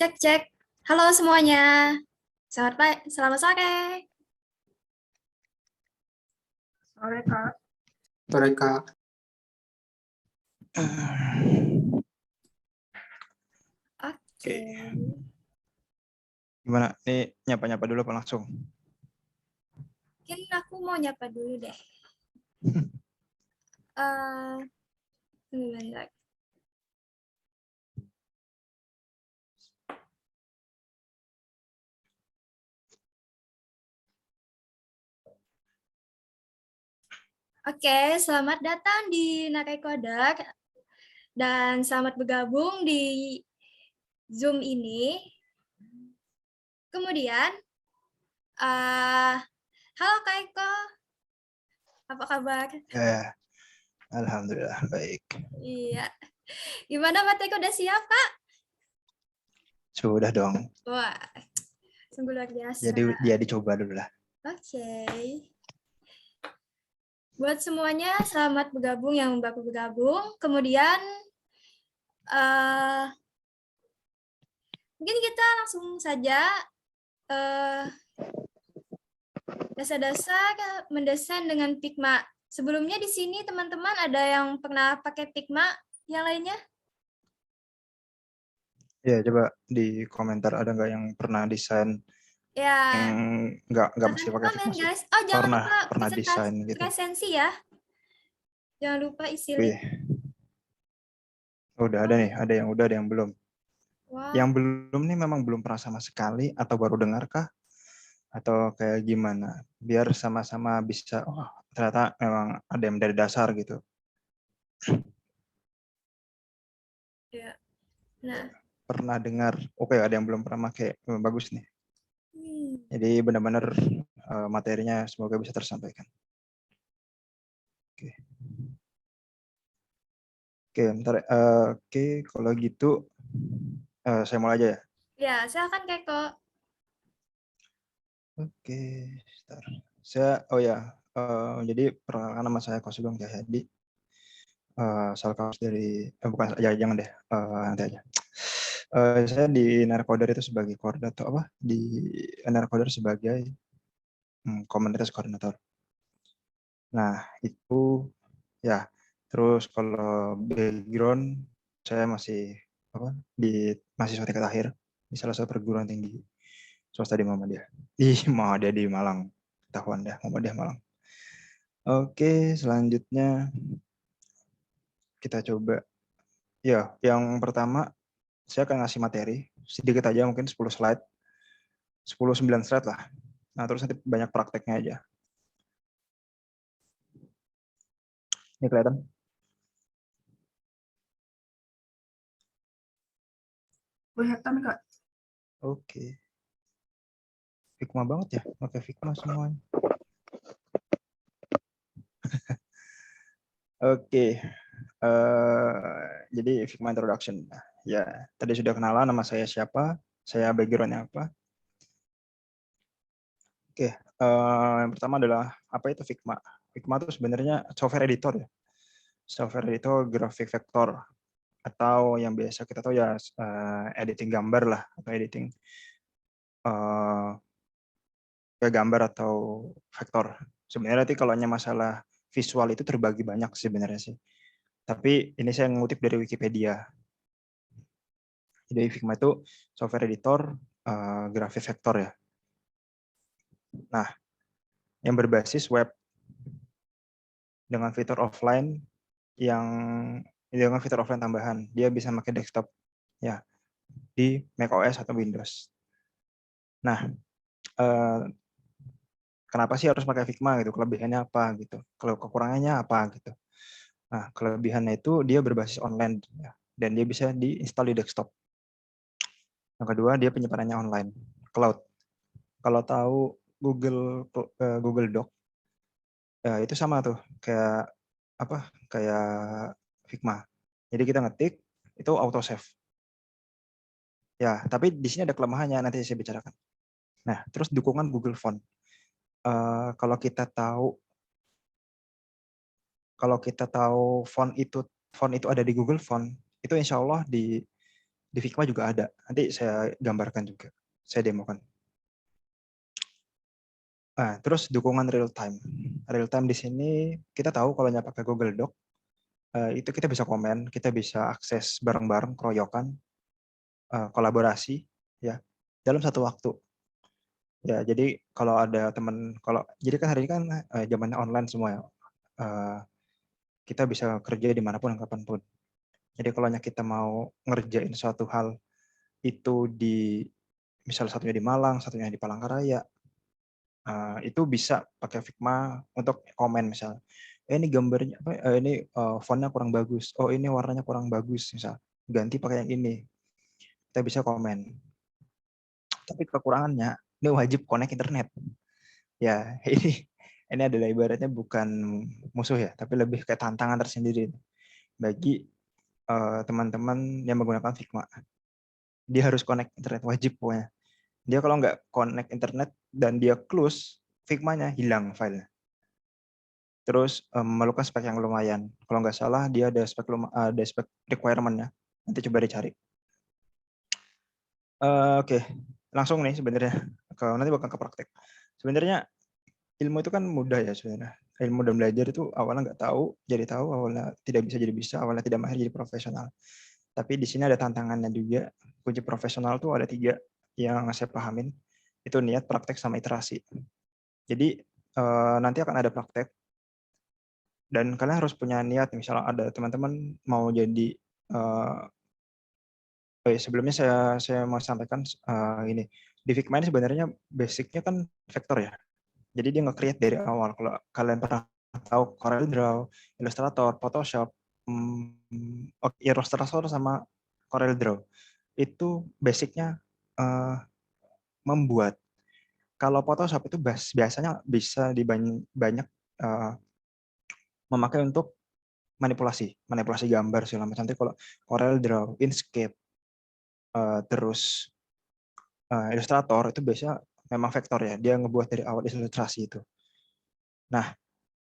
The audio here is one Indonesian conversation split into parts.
Cek, cek. Halo semuanya. Selamat sore. Sore, Kak. Sore, Kak. Oke. Gimana? Ini nyapa-nyapa dulu apa langsung? Mungkin aku mau nyapa dulu deh. Bentar. Oke, selamat datang di Nakai Kodak dan selamat bergabung di Zoom ini. Kemudian, halo Kak Eko, apa kabar? Ya, alhamdulillah baik. Iya. Gimana Mbak Eko, udah siap Kak? Sudah dong. Wah, sungguh luar biasa. Jadi coba dulu lah. Oke. Buat semuanya, selamat bergabung yang baru bergabung. Kemudian, mungkin kita langsung saja dasar-dasar mendesain dengan Figma. Sebelumnya di sini teman-teman ada yang pernah pakai Figma, yang lainnya? Ya, coba di komentar ada nggak yang pernah desain? Ya. Nggak mesti pakai Komen, Figma sih. guys. Oh, jangan lupa Pernah desain gitu. presensi ya. Jangan lupa isi Wih. link. Udah ada nih, ada yang udah, ada yang belum. Wow. Yang belum nih memang belum pernah sama sekali atau baru dengar kah? Atau kayak gimana? Biar sama-sama bisa, oh ternyata memang ada yang dari dasar gitu. Ya. Nah. Pernah dengar, oke ada yang belum pernah pakai, bagus nih. Jadi benar-benar materinya semoga bisa tersampaikan. Oke. Oke, bentar. Oke, kalau gitu saya mulai aja ya. Ya, silakan Keko. Oke, bentar. Jadi perkenalkan nama saya Kosugeng Cahyadi. Asal kampus dari, bukan, jangan deh, nanti aja. Saya di Narkoder itu sebagai koordinator, di Narkoder sebagai komunitas koordinator. Nah, itu ya. Terus kalau background saya masih di mahasiswa tingkat akhir di salah satu perguruan tinggi swasta di Muhammadiyah. Muhammadiyah di Malang. Ketahuan dah, Muhammadiyah Malang. Oke, selanjutnya kita coba. Ya, yang pertama saya akan ngasih materi sedikit aja, mungkin 10 slide. 9 slide lah. Nah, terus nanti banyak prakteknya aja. Ini kelihatan? Kelihatan, Kak. Oke. Figma banget ya, pakai Figma semuanya. Oke. Jadi Figma introduction. Ya, tadi sudah kenalan nama saya siapa, saya backgroundnya apa. Oke, yang pertama adalah apa itu Figma? Figma itu sebenarnya software editor ya. Software editor graphic vector, atau yang biasa kita tahu ya editing gambar lah, atau editing gambar atau vektor. Sebenarnya nanti kalau hanya masalah visual itu terbagi banyak sebenarnya sih. Tapi ini saya ngutip dari Wikipedia. Jadi Figma itu software editor grafis vektor ya. Nah, yang berbasis web dengan fitur offline dengan fitur offline tambahan. Dia bisa pakai desktop ya di macOS atau Windows. Nah, kenapa sih harus pakai Figma gitu? Kelebihannya apa gitu? Kalau kekurangannya apa gitu? Nah, kelebihannya itu dia berbasis online ya, dan dia bisa diinstal di desktop. Yang kedua, dia penyimparannya online, cloud. Kalau tahu Google Doc, ya itu sama tuh, kayak Figma. Jadi kita ngetik, itu auto save. Ya, tapi di sini ada kelemahannya, nanti saya bicarakan. Nah, terus dukungan Google Font. Kalau kita tahu font itu ada di Google Font, itu insya Allah di Di Figma juga ada. Nanti saya gambarkan juga. Saya demokan. Nah, terus dukungan real time. Real time di sini kita tahu kalau pakai Google Doc, itu kita bisa komen, kita bisa akses bareng-bareng, keroyokan, kolaborasi, ya, dalam satu waktu. Ya, jadi kalau ada teman, jadi kan hari ini kan zamannya online semua ya. Kita bisa kerja dimanapun, kapanpun. Jadi kalau kita mau ngerjain suatu hal itu misal satunya di Malang, satunya di Palangkaraya, itu bisa pakai Figma untuk komen misal. Ini gambarnya ini fontnya kurang bagus. Oh, ini warnanya kurang bagus misal. Ganti pakai yang ini. Kita bisa komen. Tapi kekurangannya ini wajib connect internet. Ya, ini adalah ibaratnya bukan musuh ya, tapi lebih kayak tantangan tersendiri bagi teman-teman yang menggunakan Figma. Dia harus connect internet, wajib pokoknya. Dia kalau nggak connect internet dan dia close, Figma-nya hilang filenya. Terus memerlukan spek yang lumayan. Kalau nggak salah dia ada spek requirement-nya. Nanti coba dicari. Oke, langsung nih sebenarnya. Nanti bakal ke praktek. Sebenarnya ilmu itu kan mudah ya sebenarnya. Ilmu dan belajar itu awalnya nggak tahu, jadi tahu, awalnya tidak bisa jadi bisa, awalnya tidak mahir jadi profesional. Tapi di sini ada tantangannya juga. Kunci profesional tuh ada 3 yang saya pahamin. Itu niat, praktek, sama iterasi. Jadi nanti akan ada praktek dan kalian harus punya niat. Misalnya ada teman-teman mau jadi sebelumnya saya mau sampaikan ini di Figma ini sebenarnya basicnya kan vektor ya. Jadi dia nge-create dari awal. Kalau kalian pernah tahu CorelDRAW, Illustrator, Photoshop, Illustrator sama CorelDRAW itu basicnya membuat. Kalau Photoshop itu biasanya bisa banyak memakai untuk manipulasi gambar segala macam. Nanti kalau CorelDRAW, Inkscape, terus Illustrator itu biasanya memang vektor ya. Dia ngebuat dari awal ilustrasi itu. Nah,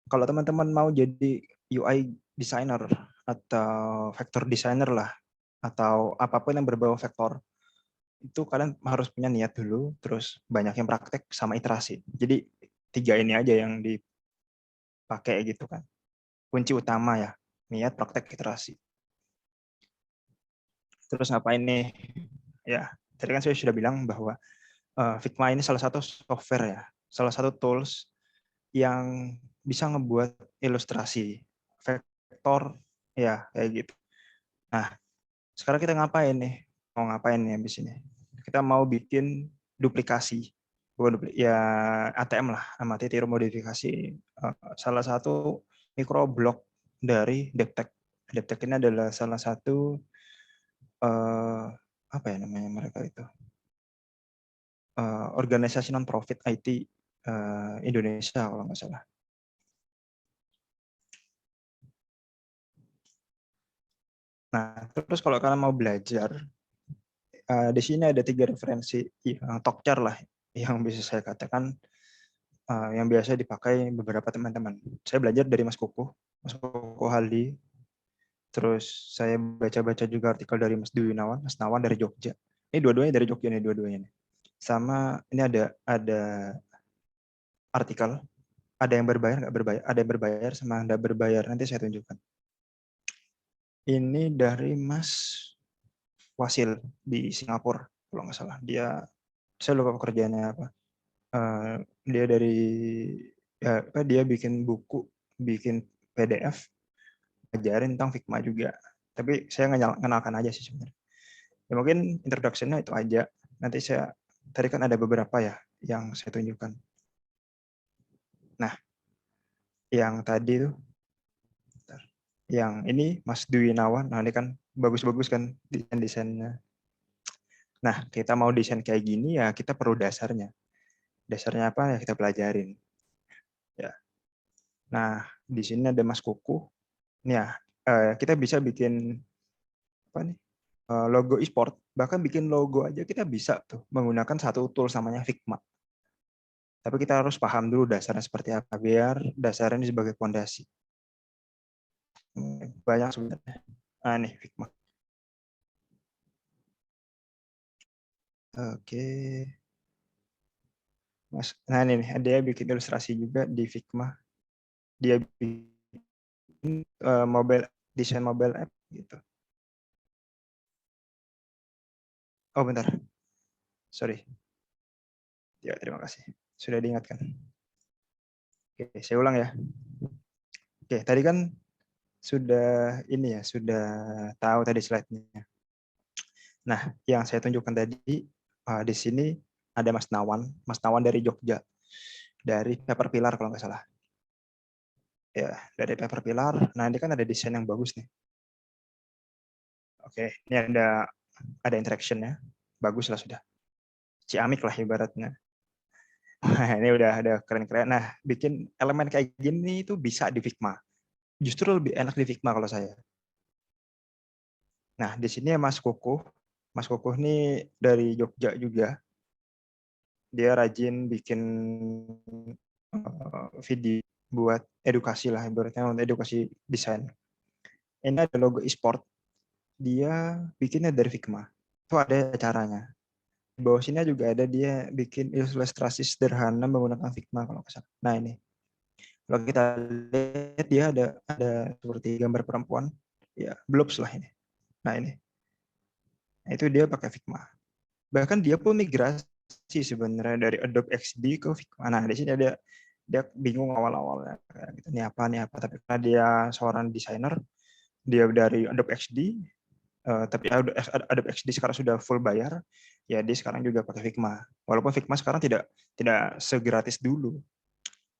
kalau teman-teman mau jadi UI designer atau vector designer lah, atau apapun yang berbau vektor, itu kalian harus punya niat dulu, terus banyak yang praktek sama iterasi. Jadi 3 ini aja yang dipakai gitu kan. Kunci utama ya, niat, praktek, iterasi. Terus ngapain nih? Ya, tadi kan saya sudah bilang bahwa Figma ini salah satu software ya, salah satu tools yang bisa ngebuat ilustrasi vektor ya kayak gitu. Nah, sekarang kita ngapain nih? Mau ngapain nih habis ini? Kita mau bikin duplikasi, bukan ya ATM lah, amatir modifikasi salah satu microblok dari DevTech. DevTech ini adalah salah satu apa ya namanya mereka itu organisasi non profit IT Indonesia kalau nggak salah. Nah, terus kalau kalian mau belajar, di sini ada 3 referensi yang Tokcar lah, yang bisa saya katakan yang biasa dipakai beberapa teman-teman. Saya belajar dari Mas Kuku Haldi. Terus saya baca-baca juga artikel dari Mas Dwi Nawan, Mas Nawan dari Jogja. Ini dua-duanya dari Jogja nih, dua-duanya nih. Sama ini ada artikel, ada yang berbayar nggak berbayar, ada yang berbayar sama nggak berbayar. Nanti saya tunjukkan. Ini dari Mas Wasil di Singapura kalau nggak salah. Saya lupa pekerjaannya apa. Dia dari dia bikin buku, bikin PDF, ngajarin tentang Figma juga. Tapi saya ngenalkan aja sih sebenarnya. Ya mungkin introduction-nya itu aja. Nanti tadi kan ada beberapa ya yang saya tunjukkan. Nah, yang tadi tuh, yang ini Mas Dwi Nawan, nah ini kan bagus-bagus kan desain-desainnya. Nah, kita mau desain kayak gini ya kita perlu dasarnya. Dasarnya apa ya kita pelajarin. Ya. Nah, di sini ada Mas Kuku. Ya, kita bisa bikin apa nih? Logo e-sport, bahkan bikin logo aja kita bisa tuh menggunakan satu tool namanya Figma. Tapi kita harus paham dulu dasarnya seperti apa biar dasarnya ini sebagai fondasi. Banyak sebenarnya. Nah, nih Figma. Oke. Mas, nah ini nih, dia bikin ilustrasi juga di Figma. Dia bikin desain mobile app gitu. Oh bentar, sorry. Ya terima kasih, sudah diingatkan. Oke, saya ulang ya. Oke, tadi kan sudah ini ya, sudah tahu tadi slide-nya. Nah, yang saya tunjukkan tadi di sini ada Mas Nawan dari Jogja, dari Paper Pilar kalau nggak salah. Ya, dari Paper Pilar. Nah, ini kan ada desain yang bagus nih. Oke, ini ada interaction-nya. Bagus lah sudah. Ciamik lah ibaratnya. Nah, ini udah ada keren-keren. Nah, bikin elemen kayak gini itu bisa di Figma. Justru lebih enak di Figma kalau saya. Nah, di sini Mas Kukuh. Mas Kukuh ini dari Jogja juga. Dia rajin bikin video buat edukasi lah, ibaratnya untuk edukasi desain. Ini ada logo e-sport. Dia bikinnya dari Figma. Itu ada caranya. Di bawah sini juga ada dia bikin ilustrasi sederhana menggunakan Figma kalau nggak salah. Nah ini, kalau kita lihat dia ada seperti gambar perempuan, ya blobs lah ini. Nah ini, nah, itu dia pakai Figma. Bahkan dia pun migrasi sebenarnya dari Adobe XD ke Figma. Nah di sini dia bingung awal-awalnya gitu, ini apa, tapi karena dia seorang desainer, dia dari Adobe XD, tapi Adobe XD sekarang sudah full bayar, ya dia sekarang juga pakai Figma. Walaupun Figma sekarang tidak segratis dulu.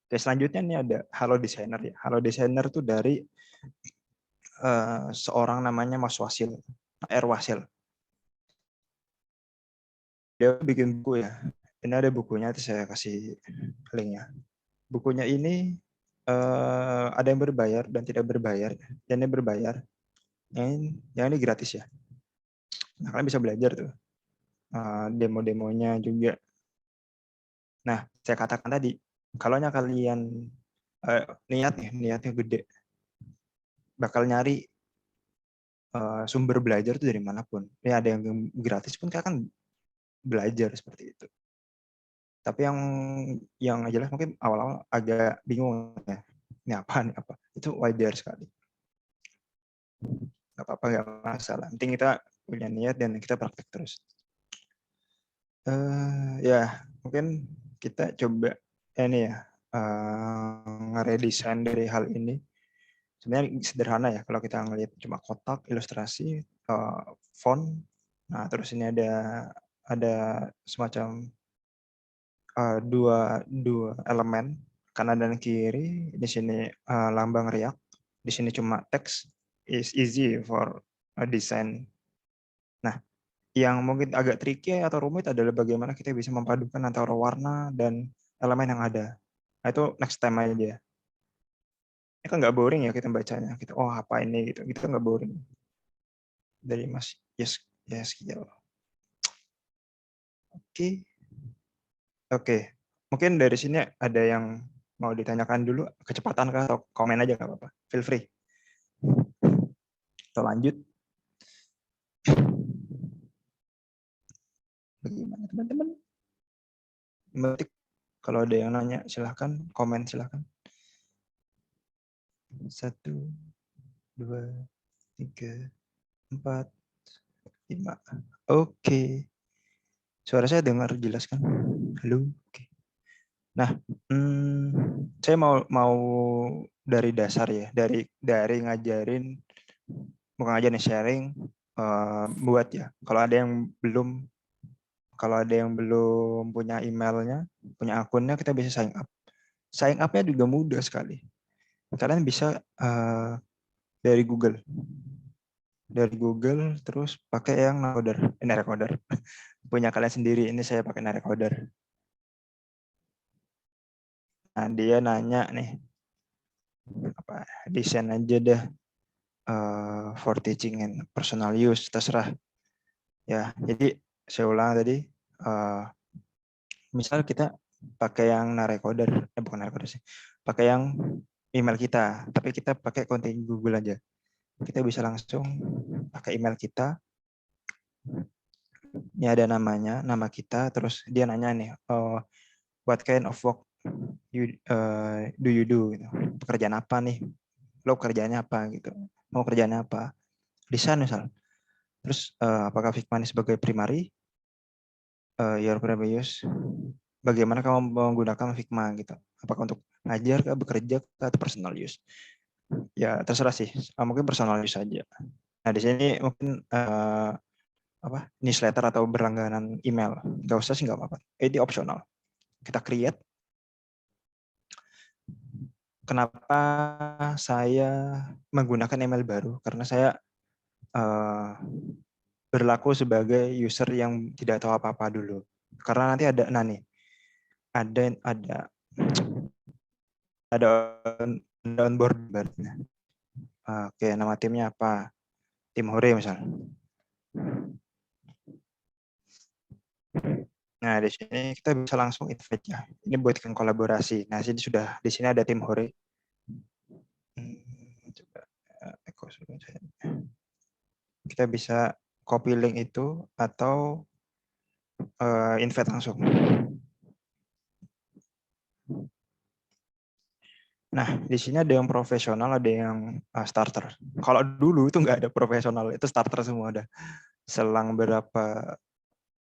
Oke, selanjutnya ini ada Halo Designer ya. Halo Designer itu dari seorang namanya Mas Wasil, R Wasil. Dia bikin buku ya. Ini ada bukunya, itu saya kasih linknya. Bukunya ini ada yang berbayar dan tidak berbayar. Dan yang berbayar, yang ini gratis ya. Nah, kalian bisa belajar tuh. Demo-demonya juga. Nah, saya katakan tadi, kalau kalian niatnya gede, bakal nyari sumber belajar itu dari manapun. Ini ada yang gratis pun kalian kan belajar seperti itu. Tapi yang jelas mungkin awal-awal agak bingung ya. Ini apa? Itu wajar sekali. Gak apa-apa, gak masalah. Penting kita punya niat dan kita praktek terus. Ya, mungkin kita coba ini ya, ngeredesain dari hal ini. Sebenarnya sederhana ya kalau kita ngelihat cuma kotak, ilustrasi, font. Nah, terus ini ada semacam dua elemen kanan dan kiri. Di sini lambang React, di sini cuma teks. Is easy for a design. Nah, yang mungkin agak tricky atau rumit adalah bagaimana kita bisa memadukan antara warna dan elemen yang ada. Nah, itu next time aja. Ini kan nggak boring ya kita bacanya. Kita, oh apa ini gitu. Gitu nggak boring. Dari Mas Yeskiel. Oke. Oke. Mungkin dari sini ada yang mau ditanyakan dulu. Kecepatan kah atau komen aja nggak apa-apa. Feel free. Kita lanjut. Bagaimana teman-teman? Berarti kalau ada yang nanya silahkan, komen silahkan. 1, 2, 3, 4, 5. Oke. Suara saya dengar jelas kan? Halo. Oke. Nah, saya mau dari dasar ya, dari ngajarin, bukan ngajarin, sharing, buat ya. Kalau ada yang belum punya emailnya, punya akunnya, kita bisa sign up. Sign up-nya juga mudah sekali. Kalian bisa dari Google. Dari Google, terus pakai yang Narecoder. Punya kalian sendiri, ini saya pakai Narecoder. Nah, dia nanya nih, apa desain aja deh for teaching and personal use, terserah ya. Jadi saya ulang tadi, misal kita pakai yang Narecoder, bukan Narecoder sih, pakai yang email kita, tapi kita pakai konten Google aja. Kita bisa langsung pakai email kita, Ini ada namanya, nama kita, terus dia nanya nih, what kind of work do you do? Gitu. Pekerjaan apa nih? Lo kerjanya apa gitu? Mau kerjanya apa? Desain misal. Terus apakah Figma ini sebagai primary? Your primary use? Bagaimana kamu menggunakan Figma gitu? Apakah untuk ngajar, bekerja, atau personal use? Ya terserah sih. Mungkin personal use saja. Nah di sini mungkin newsletter atau berlangganan email. Nggak usah sih nggak apa-apa. Ini opsional. Kita create. Kenapa saya menggunakan email baru? Karena saya berlaku sebagai user yang tidak tahu apa-apa dulu. Karena nanti ada ada onboard barunya. Oke, nama timnya apa? Tim Hore misalnya. Nah, di sini kita bisa langsung invite ya. Ini buatkan kolaborasi. Nah, di sini ada tim Hore. Coba kita bisa copy link itu atau invite langsung. Nah, di sini ada yang profesional, ada yang starter. Kalau dulu itu nggak ada profesional, itu starter semua ada. Selang berapa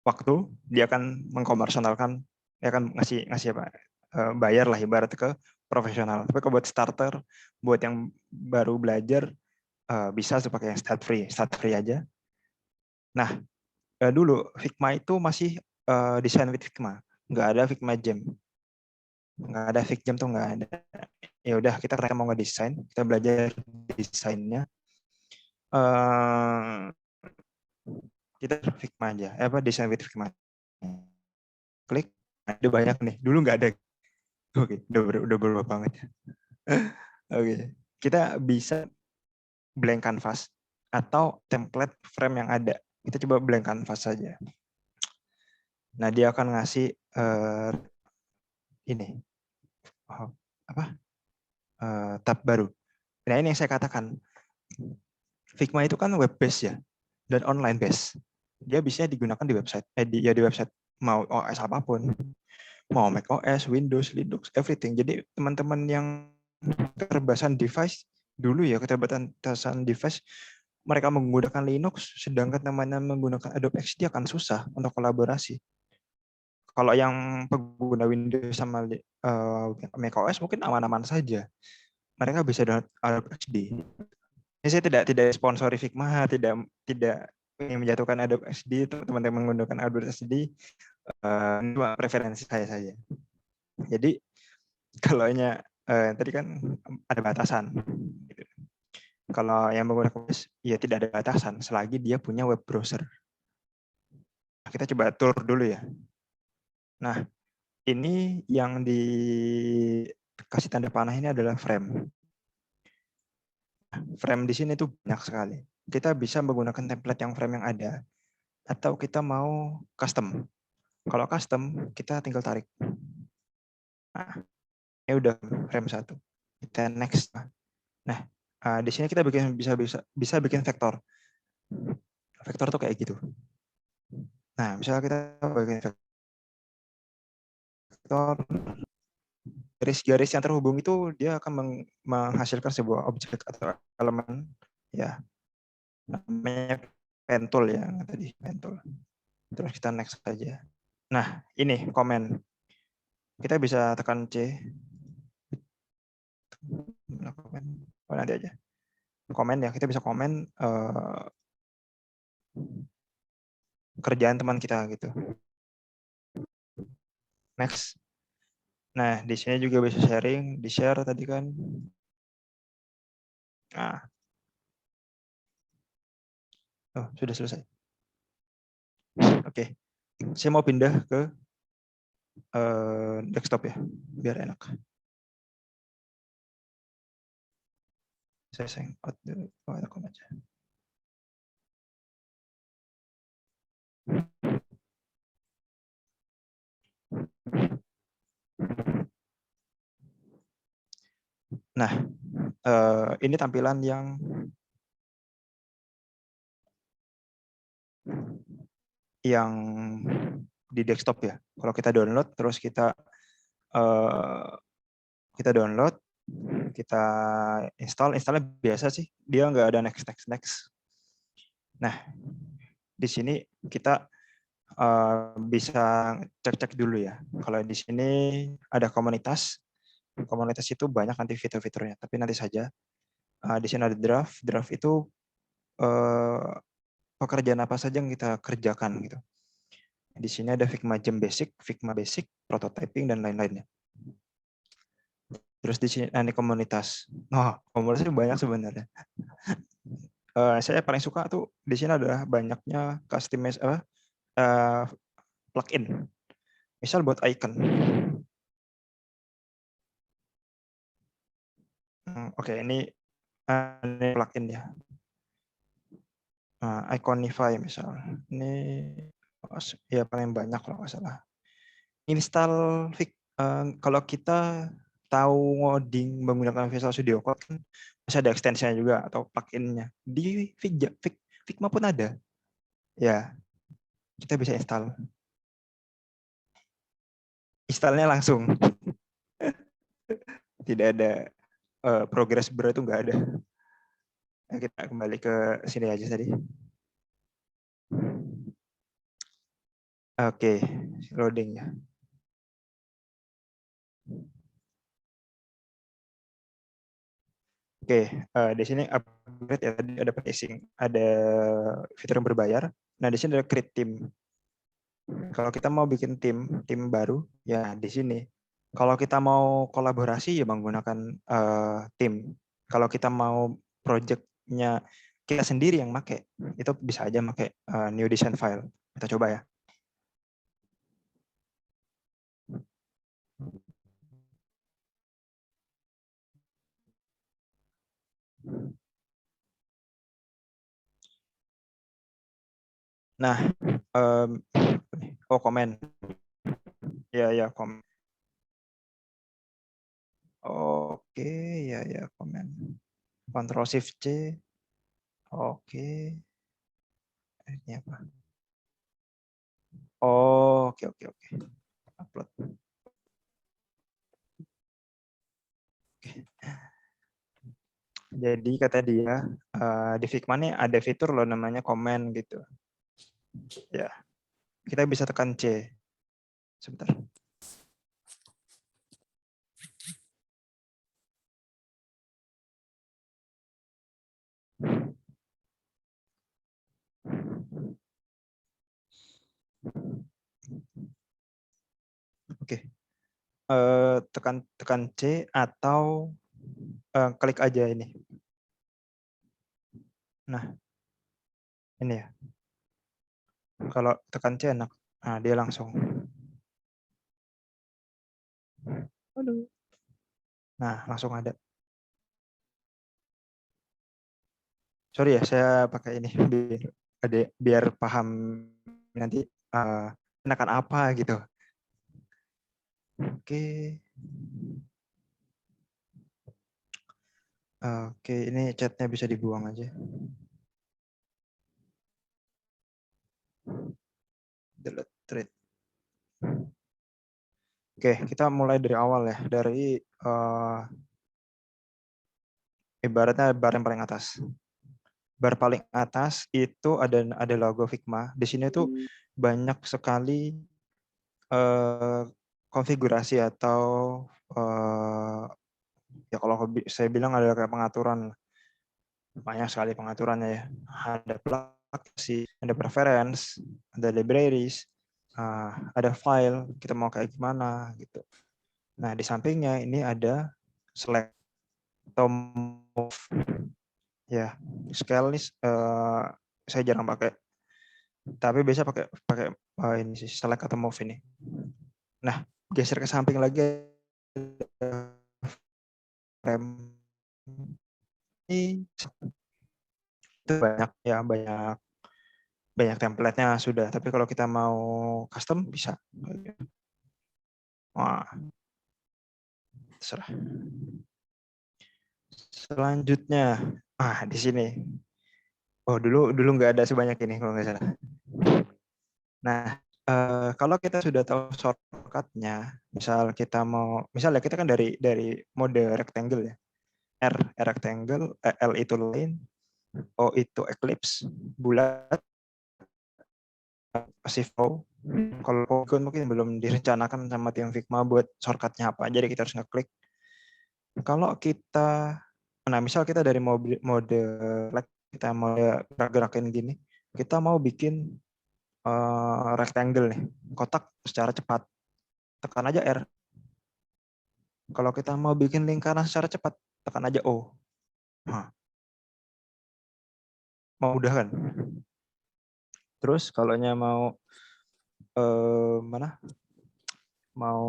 waktu dia akan mengkomersialkan, dia akan ngasih apa? Bayar lah ibarat ke profesional. Tapi kalau buat starter, buat yang baru belajar bisa pakai yang start free aja. Nah, dulu Figma itu masih design with Figma, nggak ada Figma Jam, nggak ada Figma tuh nggak ada. Ya udah kita mau ngedesain, kita belajar desainnya. Kita Figma aja, desain with Figma. Klik, ada banyak nih. Dulu nggak ada. Oke, udah berubah banget. Oke, kita bisa blank canvas atau template frame yang ada. Kita coba blank canvas saja. Nah, dia akan ngasih ini tab baru. Nah, ini yang saya katakan. Figma itu kan web based ya dan online based. Dia bisa digunakan di website. Di website mau OS apapun. Mau Mac OS, Windows, Linux, everything. Jadi teman-teman yang keterbatasan device dulu ya, keterbatasan device mereka menggunakan Linux, sedangkan temannya menggunakan Adobe XD akan susah untuk kolaborasi. Kalau yang pengguna Windows sama Mac OS mungkin aman-aman saja. Mereka bisa download Adobe XD. Ini saya tidak sponsori Figma, tidak ingin menjatuhkan Adobe XD, teman-teman menggunakan Adobe XD, cuma preferensi saya saja. Jadi kalau tadi kan ada batasan. Kalau yang menggunakan OS, ya tidak ada batasan selagi dia punya web browser. Kita coba tour dulu ya. Nah, ini yang dikasih tanda panah ini adalah frame. Frame di sini tuh banyak sekali. Kita bisa menggunakan template yang frame yang ada, atau kita mau custom. Kalau custom, kita tinggal tarik. Nah, ini udah frame 1. Kita next. Nah, di sini kita bisa bikin vektor. Vektor tuh kayak gitu. Nah, misalnya kita bikin vektor, garis-garis yang terhubung itu dia akan menghasilkan sebuah objek atau elemen, ya namanya pentool ya tadi pentool. Terus kita next saja. Nah, ini komen. Kita bisa tekan C. Nanti aja. Komen ya, kita bisa komen kerjaan teman kita gitu. Next. Nah, di sini juga bisa sharing, di-share tadi kan. Nah. Oh, sudah selesai. Oke. Saya mau pindah ke desktop ya, biar enak. Saya sayang out dulu, aja. Nah, ini tampilan yang yang di desktop ya. Kalau kita download terus kita download, kita installnya biasa sih, dia nggak ada next. Nah, di sini kita bisa cek dulu ya. Kalau di sini ada komunitas itu banyak nanti fitur-fiturnya, tapi nanti saja. Di sini ada draft itu pekerjaan apa saja yang kita kerjakan gitu. Di sini ada Figma Basic, prototyping dan lain-lainnya. Terus di sini nanti komunitas. Komunitasnya banyak sebenarnya. Saya paling suka tuh di sini adalah banyaknya plugin. Misal buat icon. Oke, ini plugin ya. Iconify misal. Ini ya paling banyak kalau nggak salah. Install kalau kita tahu ngoding menggunakan Visual Studio Code kan bisa ada extension-nya juga atau plugin-nya. Di Figma pun ada. Ya, kita bisa install. Installnya langsung. Tidak ada progress bar itu nggak ada. Nah, kita kembali ke sini aja tadi. Oke, loading ya. Oke, di sini upgrade ya, tadi ada pricing, ada fitur yang berbayar. Nah, di sini ada create team. Kalau kita mau bikin tim baru, ya di sini. Kalau kita mau kolaborasi ya menggunakan tim. Kalau kita mau project-nya kita sendiri yang pakai, itu bisa aja pakai new design file. Kita coba ya. Nah, komen. Ya, komen. Oke, ya, komen. Ctrl Shift C. Oke. Ini apa? Oke. Upload. Jadi kata dia di Figma nih ada fitur loh namanya komen gitu. Ya, kita bisa tekan C. Sebentar. Oke. Tekan C atau klik aja ini. Nah, ini ya. Kalau tekan C enak. Nah, dia langsung. Aduh. Nah, langsung ada. Sorry ya, saya pakai ini biar paham nanti enakan apa gitu. Oke, ini chatnya bisa dibuang aja. Delete thread. Oke, kita mulai dari awal ya, dari ibaratnya bar yang paling atas. Bar paling atas itu ada logo Figma. Di sini tuh banyak sekali konfigurasi atau ya kalau saya bilang ada kayak pengaturan, banyak sekali pengaturannya ya. Ada plugin, ada preference, ada libraries, ada file, kita mau kayak gimana gitu. Nah, di sampingnya ini ada select atau move. Ya, scale ini saya jarang pakai. Tapi biasa pakai ini sih, select atau move ini. Nah, geser ke samping lagi frame ini itu banyak template-nya sudah, tapi kalau kita mau custom bisa. Wah, terserah. Selanjutnya, di sini. Oh, dulu nggak ada sebanyak ini kalau nggak salah. Nah, kalau kita sudah tahu shortcut-nya, misalnya kita kan dari mode rectangle ya. R rectangle, L itu line, O itu ellipse, bulat, passive flow. Kalau Polygon mungkin belum direncanakan sama tim Figma buat shortcut-nya apa, jadi kita harus ngeklik. Kalau kita, nah misal kita dari mode kita mau gerak-gerakin gini, kita mau bikin rectangle nih, kotak secara cepat, tekan aja R. Kalau kita mau bikin lingkaran secara cepat, tekan aja O. Nah, mau udah kan? Terus kalau mau mana? Mau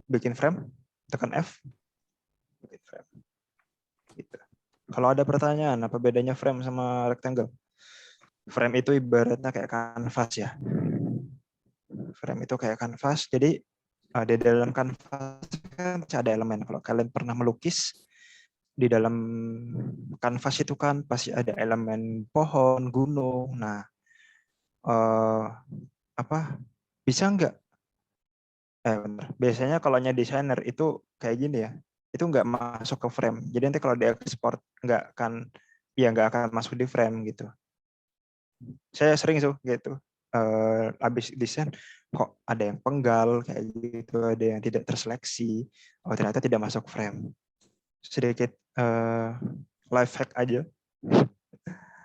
bikin frame, tekan F. Bikin frame. Gitu. Kalau ada pertanyaan, apa bedanya frame sama rectangle? Frame itu ibaratnya kayak kanvas ya. Frame itu kayak kanvas, jadi di dalam kanvas kan ada elemen. Kalau kalian pernah melukis, di dalam kanvas itu kan pasti ada elemen pohon, gunung. Nah, apa bisa nggak? Bener. Biasanya kalau desainer itu kayak gini ya, itu nggak masuk ke frame. Jadi nanti kalau diekspor nggak akan masuk di frame gitu. Saya sering tuh gitu. Habis desain kok ada yang penggal kayak gitu, ada yang tidak terseleksi. Oh ternyata tidak masuk frame. Sedikit life hack aja.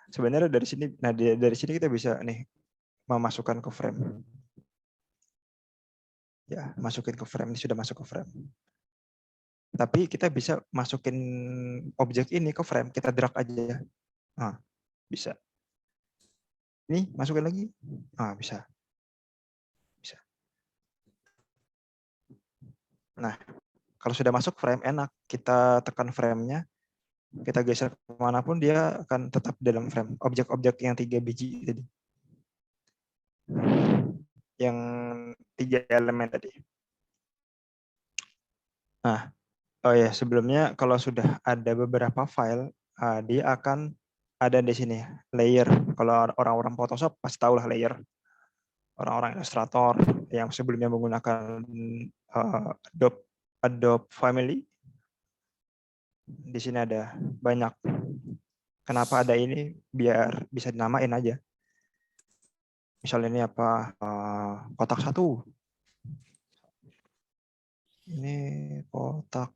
Sebenarnya dari sini, nah dari sini kita bisa nih memasukkan ke frame. Ya, masukin ke frame, ini sudah masuk ke frame. Tapi kita bisa masukin objek ini ke frame, kita drag aja. Nah, bisa. Ini masukin lagi. Ah, bisa. Bisa. Nah, kalau sudah masuk frame enak, kita tekan frame-nya, kita geser kemanapun dia akan tetap dalam frame. Objek-objek yang 3 biji tadi. Yang 3 elemen tadi. Nah, oh ya, sebelumnya kalau sudah ada beberapa file, dia akan ada di sini layer. Kalau orang-orang Photoshop pasti tahu lah layer. Orang-orang Illustrator yang sebelumnya menggunakan Adobe Family. Di sini ada banyak. Kenapa ada ini? Biar bisa dinamain aja. Misalnya ini apa? Kotak 1. Ini kotak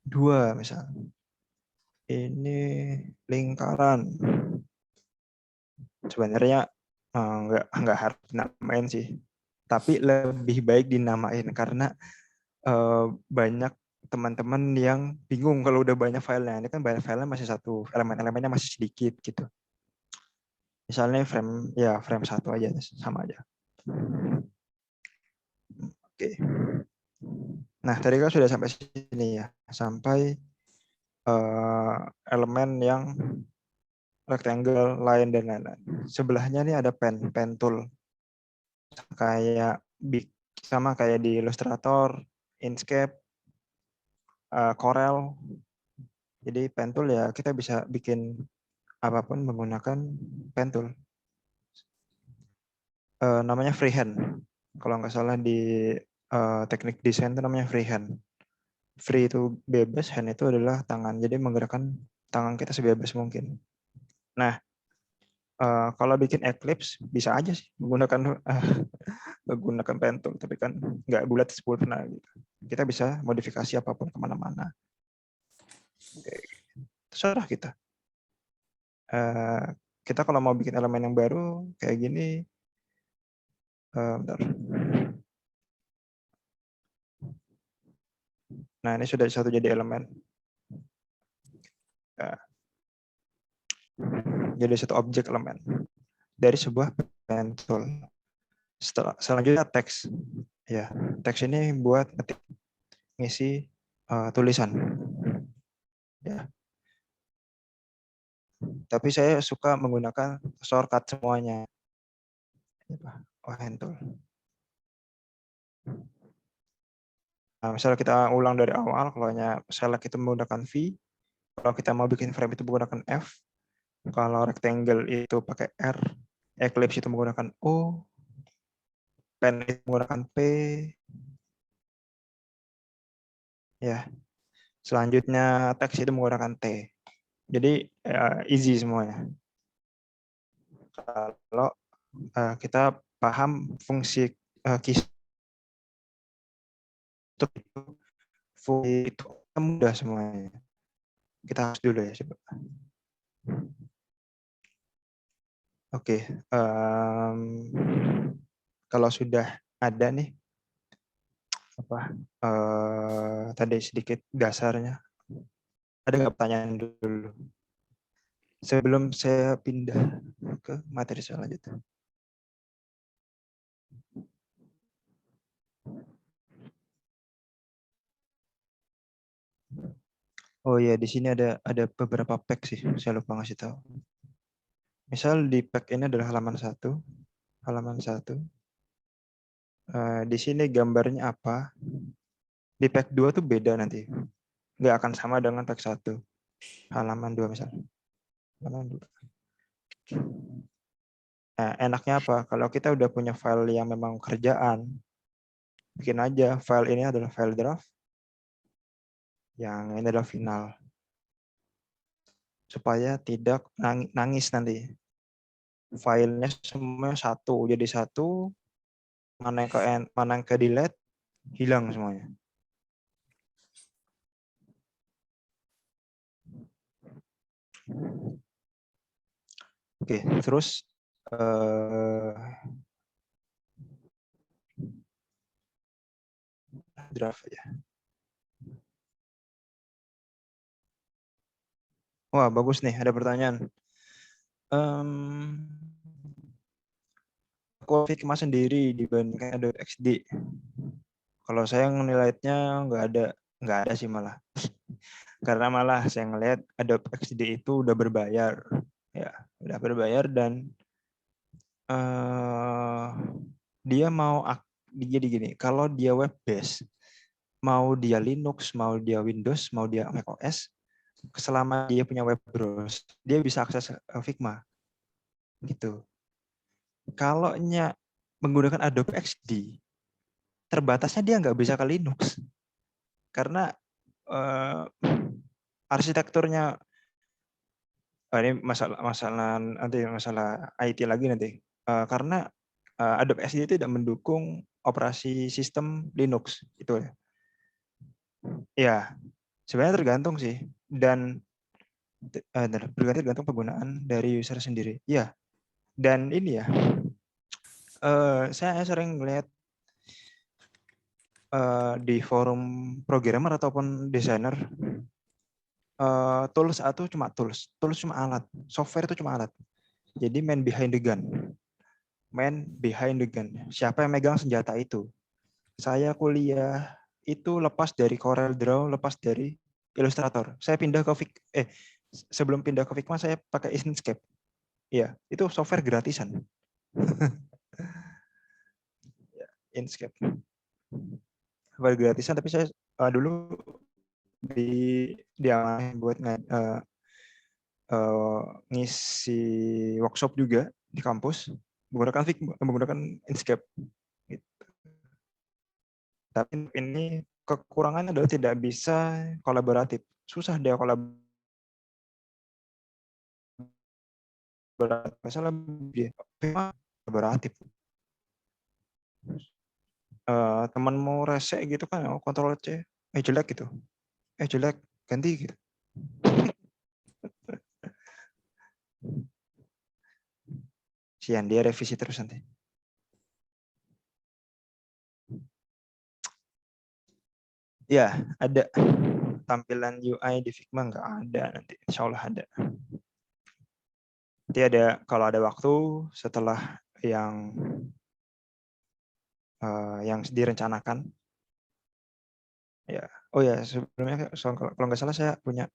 2 misalnya. Ini lingkaran. Sebenarnya nggak harus dinamain sih. Tapi lebih baik dinamain karena banyak teman-teman yang bingung kalau udah banyak filenya. Ini kan banyak filenya masih satu, elemen-elemennya masih sedikit gitu. Misalnya frame 1 aja sama aja. Oke. Nah, tadi kan sudah sampai sini ya, sampai elemen yang rectangle, line dan lain-lain. Sebelahnya nih ada pen tool. Sama kayak di Illustrator, Inkscape, Corel. Jadi pen tool ya kita bisa bikin apapun menggunakan pen tool. Namanya freehand. Kalau nggak salah di teknik desain itu namanya freehand. Free itu bebas, hand itu adalah tangan. Jadi menggerakkan tangan kita sebebas mungkin. Nah, kalau bikin Eclipse bisa aja sih menggunakan menggunakan pen tool, tapi kan nggak bulat sempurna gitu. Kita bisa modifikasi apapun kemana-mana. Terserah kita. Kita kalau mau bikin elemen yang baru kayak gini, bentar. Nah ini sudah satu jadi elemen. Jadi satu objek elemen dari sebuah pen tool. Selanjutnya teks. Ya, teks ini buat ngisi tulisan. Ya. Tapi saya suka menggunakan shortcut semuanya. Hand tool. Nah, misalnya kita ulang dari awal, kalau select itu menggunakan V, kalau kita mau bikin frame itu menggunakan F, kalau rectangle itu pakai R, eclipse itu menggunakan O, pen itu menggunakan P. Ya. Selanjutnya teks itu menggunakan T. Jadi easy semuanya. Kalau kita paham fungsi keystroke itu, fungsi itu mudah semuanya. Kita harus dulu ya coba. Oke, kalau sudah ada nih apa tadi sedikit dasarnya, ada nggak pertanyaan dulu sebelum saya pindah ke materi selanjutnya? Oh iya, di sini ada beberapa pack sih, saya lupa ngasih tahu. Misal di pack ini adalah halaman 1. Halaman 1. Di sini gambarnya apa? Di pack 2 tuh beda nanti. Nggak akan sama dengan pack 1. Halaman 2 misalnya. Halaman 2. Nah, enaknya apa? Kalau kita udah punya file yang memang kerjaan, bikin aja file ini adalah file draft, yang ini adalah final. Supaya tidak nangis nanti. Filenya semua satu, jadi satu, mana yang ke delete, hilang semuanya. Oke, terus draft ya. Wah, bagus nih, ada pertanyaan. Aku Figma sendiri dibandingkan Adobe XD. Kalau saya nilainya nggak ada sih malah. Karena malah saya ngelihat Adobe XD itu udah berbayar, ya, udah berbayar dan dia mau jadi gini. Kalau dia web based, mau dia Linux, mau dia Windows, mau dia macOS, selama dia punya web browser, dia bisa akses Figma, gitu. Kalau menggunakan Adobe XD, terbatasnya dia nggak bisa ke Linux karena arsitekturnya ini masalah IT lagi nanti karena Adobe XD itu tidak mendukung operasi sistem Linux itu ya. Ya, sebenarnya tergantung sih dan tergantung penggunaan dari user sendiri. Ya, dan ini ya saya sering melihat di forum programmer ataupun desainer tools itu cuma tools cuma alat, software itu cuma alat. Jadi man behind the gun. Siapa yang megang senjata itu? Saya kuliah itu lepas dari Corel Draw, lepas dari Illustrator. Saya pindah ke sebelum pindah ke Figma saya pakai Inkscape. Iya, itu software gratisan. Inkscape. Software gratisan tapi saya dulu diamanin buat ngisi workshop juga di kampus menggunakan menggunakan Inkscape. Gitu. Tapi ini kekurangannya adalah tidak bisa kolaboratif. Susah dia kolaboratif. Masalah dia kolaboratif. Temanmu rese gitu kan, Ctrl C, jelek gitu. Jelek, ganti gitu. Sian, dia revisi terus nanti. Ya, ada tampilan UI di Figma nggak ada nanti. Insya Allah ada. Nanti ada kalau ada waktu setelah yang direncanakan. Ya, oh ya sebelumnya kalau nggak salah saya punya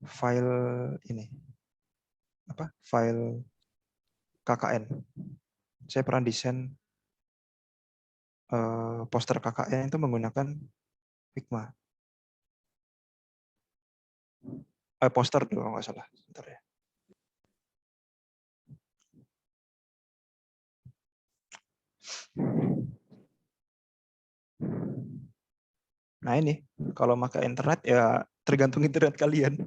file ini file KKN. Saya pernah desain poster KKN itu menggunakan Figma. Poster dulu nggak salah. Bentar ya. Nah ini, kalau pakai internet ya tergantung internet kalian.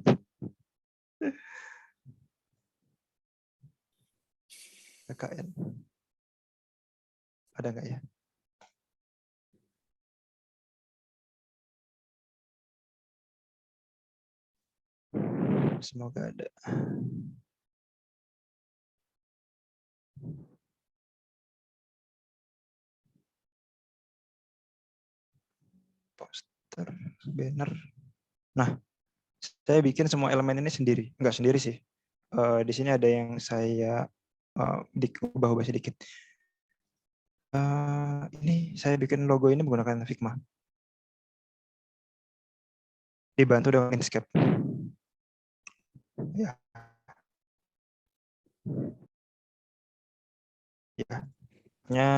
KKN. Ada nggak ya? Semoga ada. Poster, banner. Nah, saya bikin semua elemen ini sendiri. Enggak sendiri sih. Di sini ada yang saya ubah-ubah sedikit. Ini saya bikin logo ini menggunakan Figma. Dibantu dengan Inkscape. Ya. Ya,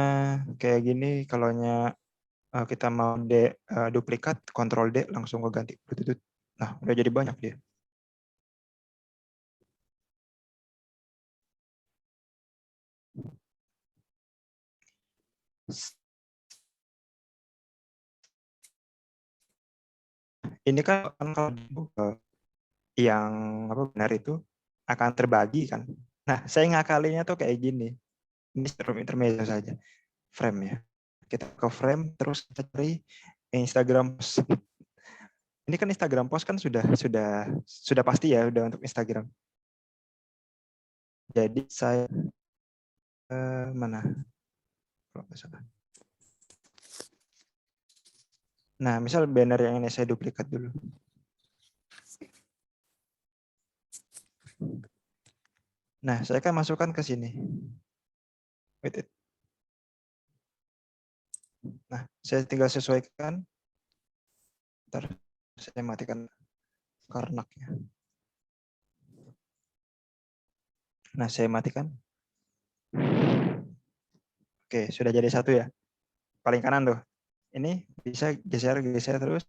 kayak gini kalau kita mau duplikat, Ctrl D langsung ke ganti. Nah, udah jadi banyak dia. Ini kan kalau yang apa benar itu akan terbagi kan. Nah, saya ngakalinya tuh kayak gini. Ini intermezzo saja. Frame ya. Kita ke frame terus kita cari Instagram post. Ini kan Instagram post kan sudah pasti ya udah untuk Instagram. Jadi saya mana? Kalau nggak salah. Nah, misal banner yang ini saya duplikat dulu. Nah, saya akan masukkan ke sini. Wait. Nah, saya tinggal sesuaikan. Ntar saya matikan karnaknya. Nah, saya matikan. Oke, sudah jadi satu ya. Paling kanan tuh. Ini bisa geser terus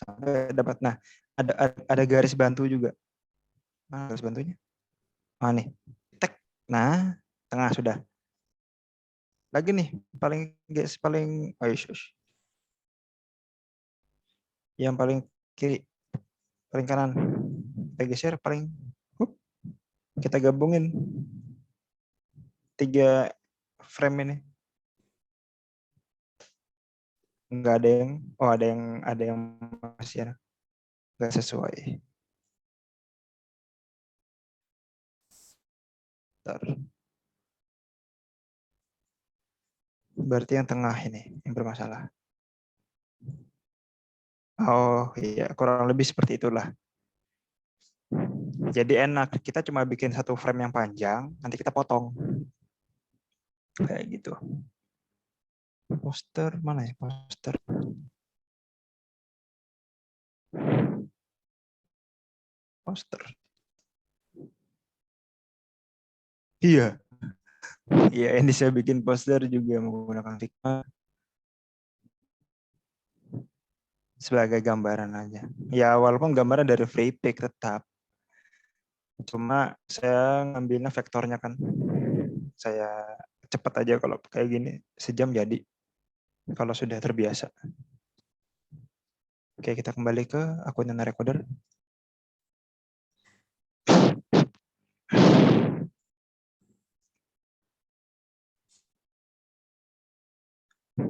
sampai dapat. Nah, ada garis bantu juga. Nah, garis bantunya. Nih. Tek. Nah, tengah sudah. Lagi nih, paling yang paling kiri, paling kanan. Kita geser paling kita gabungin 3 frame ini. Enggak ada yang ada yang masih enggak sesuai. Bentar. Berarti yang tengah ini yang bermasalah. Oh iya, kurang lebih seperti itulah. Jadi enak, kita cuma bikin satu frame yang panjang, nanti kita potong. Kayak gitu. Poster mana ya? Poster. Poster. Iya. Iya, ini saya bikin poster juga menggunakan Figma sebagai gambaran aja. Ya, walaupun gambaran dari free pick tetap. Cuma saya ngambilnya vektornya kan. Saya cepat aja kalau kayak gini, sejam jadi. Kalau sudah terbiasa. Oke, kita kembali ke akun Recorder.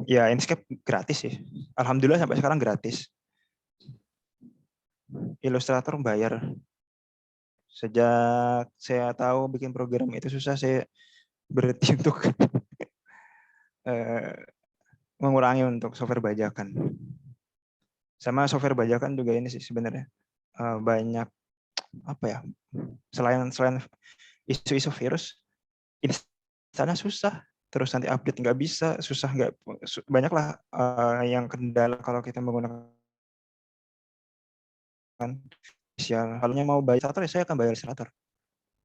Ya, Inkscape gratis sih. Alhamdulillah sampai sekarang gratis. Illustrator bayar. Sejak saya tahu bikin program itu susah, saya berhenti untuk mengurangi untuk software bajakan. Sama software bajakan juga ini sih sebenarnya banyak apa ya? Selain isu-isu virus, instanya susah. Terus nanti update nggak bisa, susah nggak banyaklah yang kendala kalau kita menggunakan spesial. Kalau mau bayar Illustrator, ya saya akan bayar Illustrator.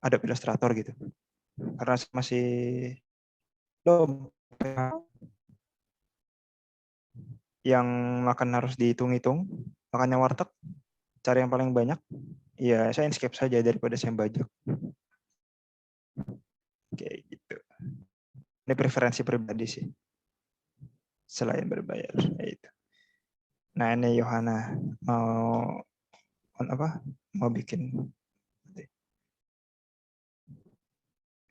Ada Illustrator gitu. Karena masih belum yang makan harus dihitung-hitung, makannya warteg, cari yang paling banyak. Ya, saya Inkscape saja daripada saya bajak. Kayak gitu. Ini preferensi pribadi sih. selain berbayar. Ya itu. Nah ini Yohana mau apa? Mau bikin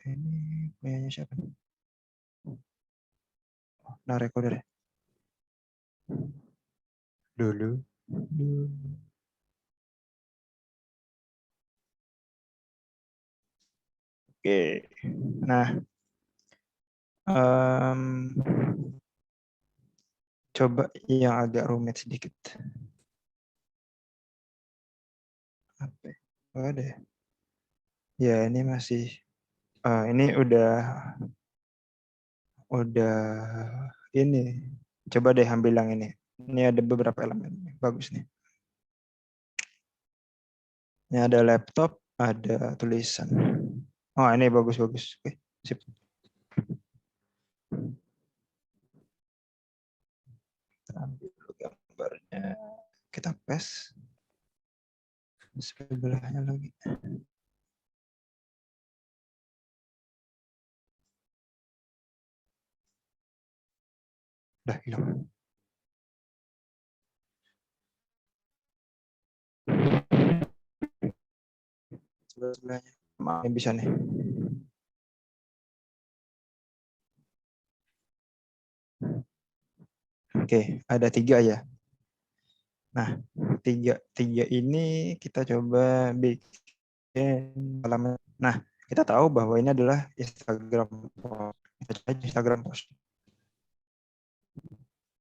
ini punyanya siapa? Nah recorder ya. Dulu. Oke. Nah, coba yang agak rumit sedikit. Apa? Oh, ada ya? Ya ini masih. Ini udah ini. Coba deh ambil yang ini. Ini ada beberapa elemen bagus nih. Ini ada laptop, ada tulisan. Oh ini bagus-bagus. Oke, sip. Kita ambil gambarnya. Kita paste. Sebelahnya lagi. Udah hilang. Sebelahnya. Maaf, ini bisa nih. Oke, ada 3 ya. Nah, tiga ini kita coba bikin halaman. Nah, kita tahu bahwa ini adalah Instagram post. Instagram post.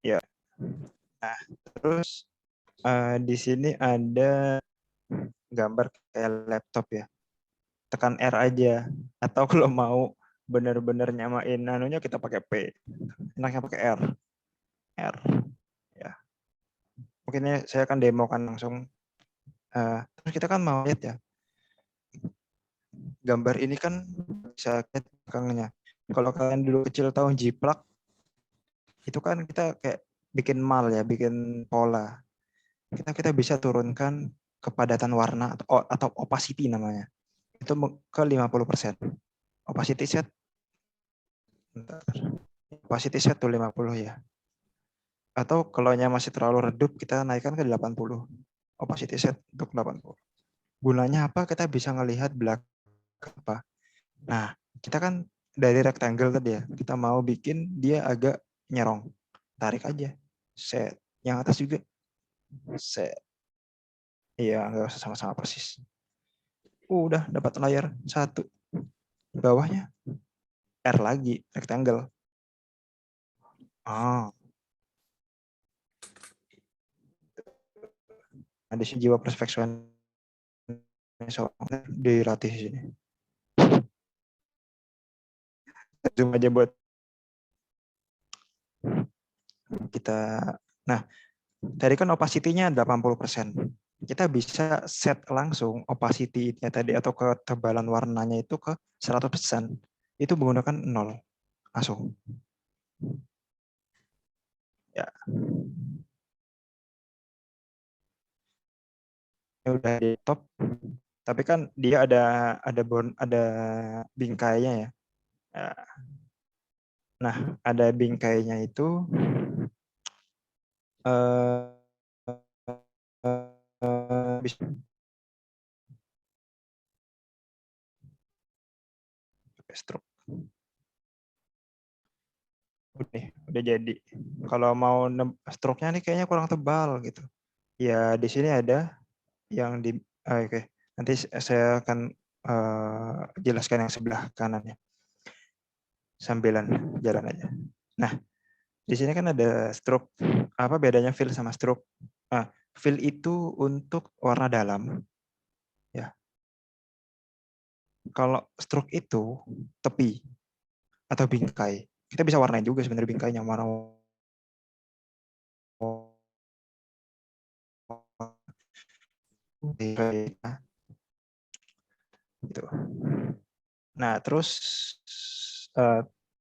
Ya. Nah, terus di sini ada gambar kayak laptop ya. Tekan R aja. Atau kalau mau benar-benar nyamain anunya kita pakai P. Enaknya pakai R. R. Ya. Mungkin ini saya akan demokan langsung. Terus kita kan mau lihat ya. Gambar ini kan bisa lihat belakangnya. Kalau kalian dulu kecil tahu jiplak, itu kan kita kayak bikin mal ya, bikin pola. Kita bisa turunkan kepadatan warna atau opacity namanya. Itu ke 50%. Opacity set. Opacity set tuh 50 ya. Atau kalau masih terlalu redup, kita naikkan ke 80. Opacity set untuk 80. Gunanya apa? Kita bisa ngelihat belakang apa. Nah, kita kan dari rectangle tadi ya, kita mau bikin dia agak nyerong. Tarik aja. Set. Yang atas juga. Set. Iya, nggak usah sama-sama persis. Udah dapat layar 1. Bawahnya R lagi, rectangle. Oh. Ada si jiwa perfeksionis dilatih di sini. Zoom aja buat kita. Nah, tadi kan opacity-nya 80%. Kita bisa set langsung opacity-nya tadi atau ketebalan warnanya itu ke 100%. Itu menggunakan 0 langsung. Ya. Ini udah di top. Tapi kan dia ada bingkainya ya. Nah, ada bingkainya itu bisa stroke. Udah jadi. Kalau mau stroke-nya nih kayaknya kurang tebal gitu. Ya di sini ada yang di oke. Nanti saya akan jelaskan yang sebelah kanannya. Sambilan jalan aja. Nah, di sini kan ada stroke. Apa bedanya fill sama stroke? Fill itu untuk warna dalam. Ya. Kalau stroke itu tepi atau bingkai. Kita bisa warnain juga sebenarnya bingkainya warna gitu. Nah, terus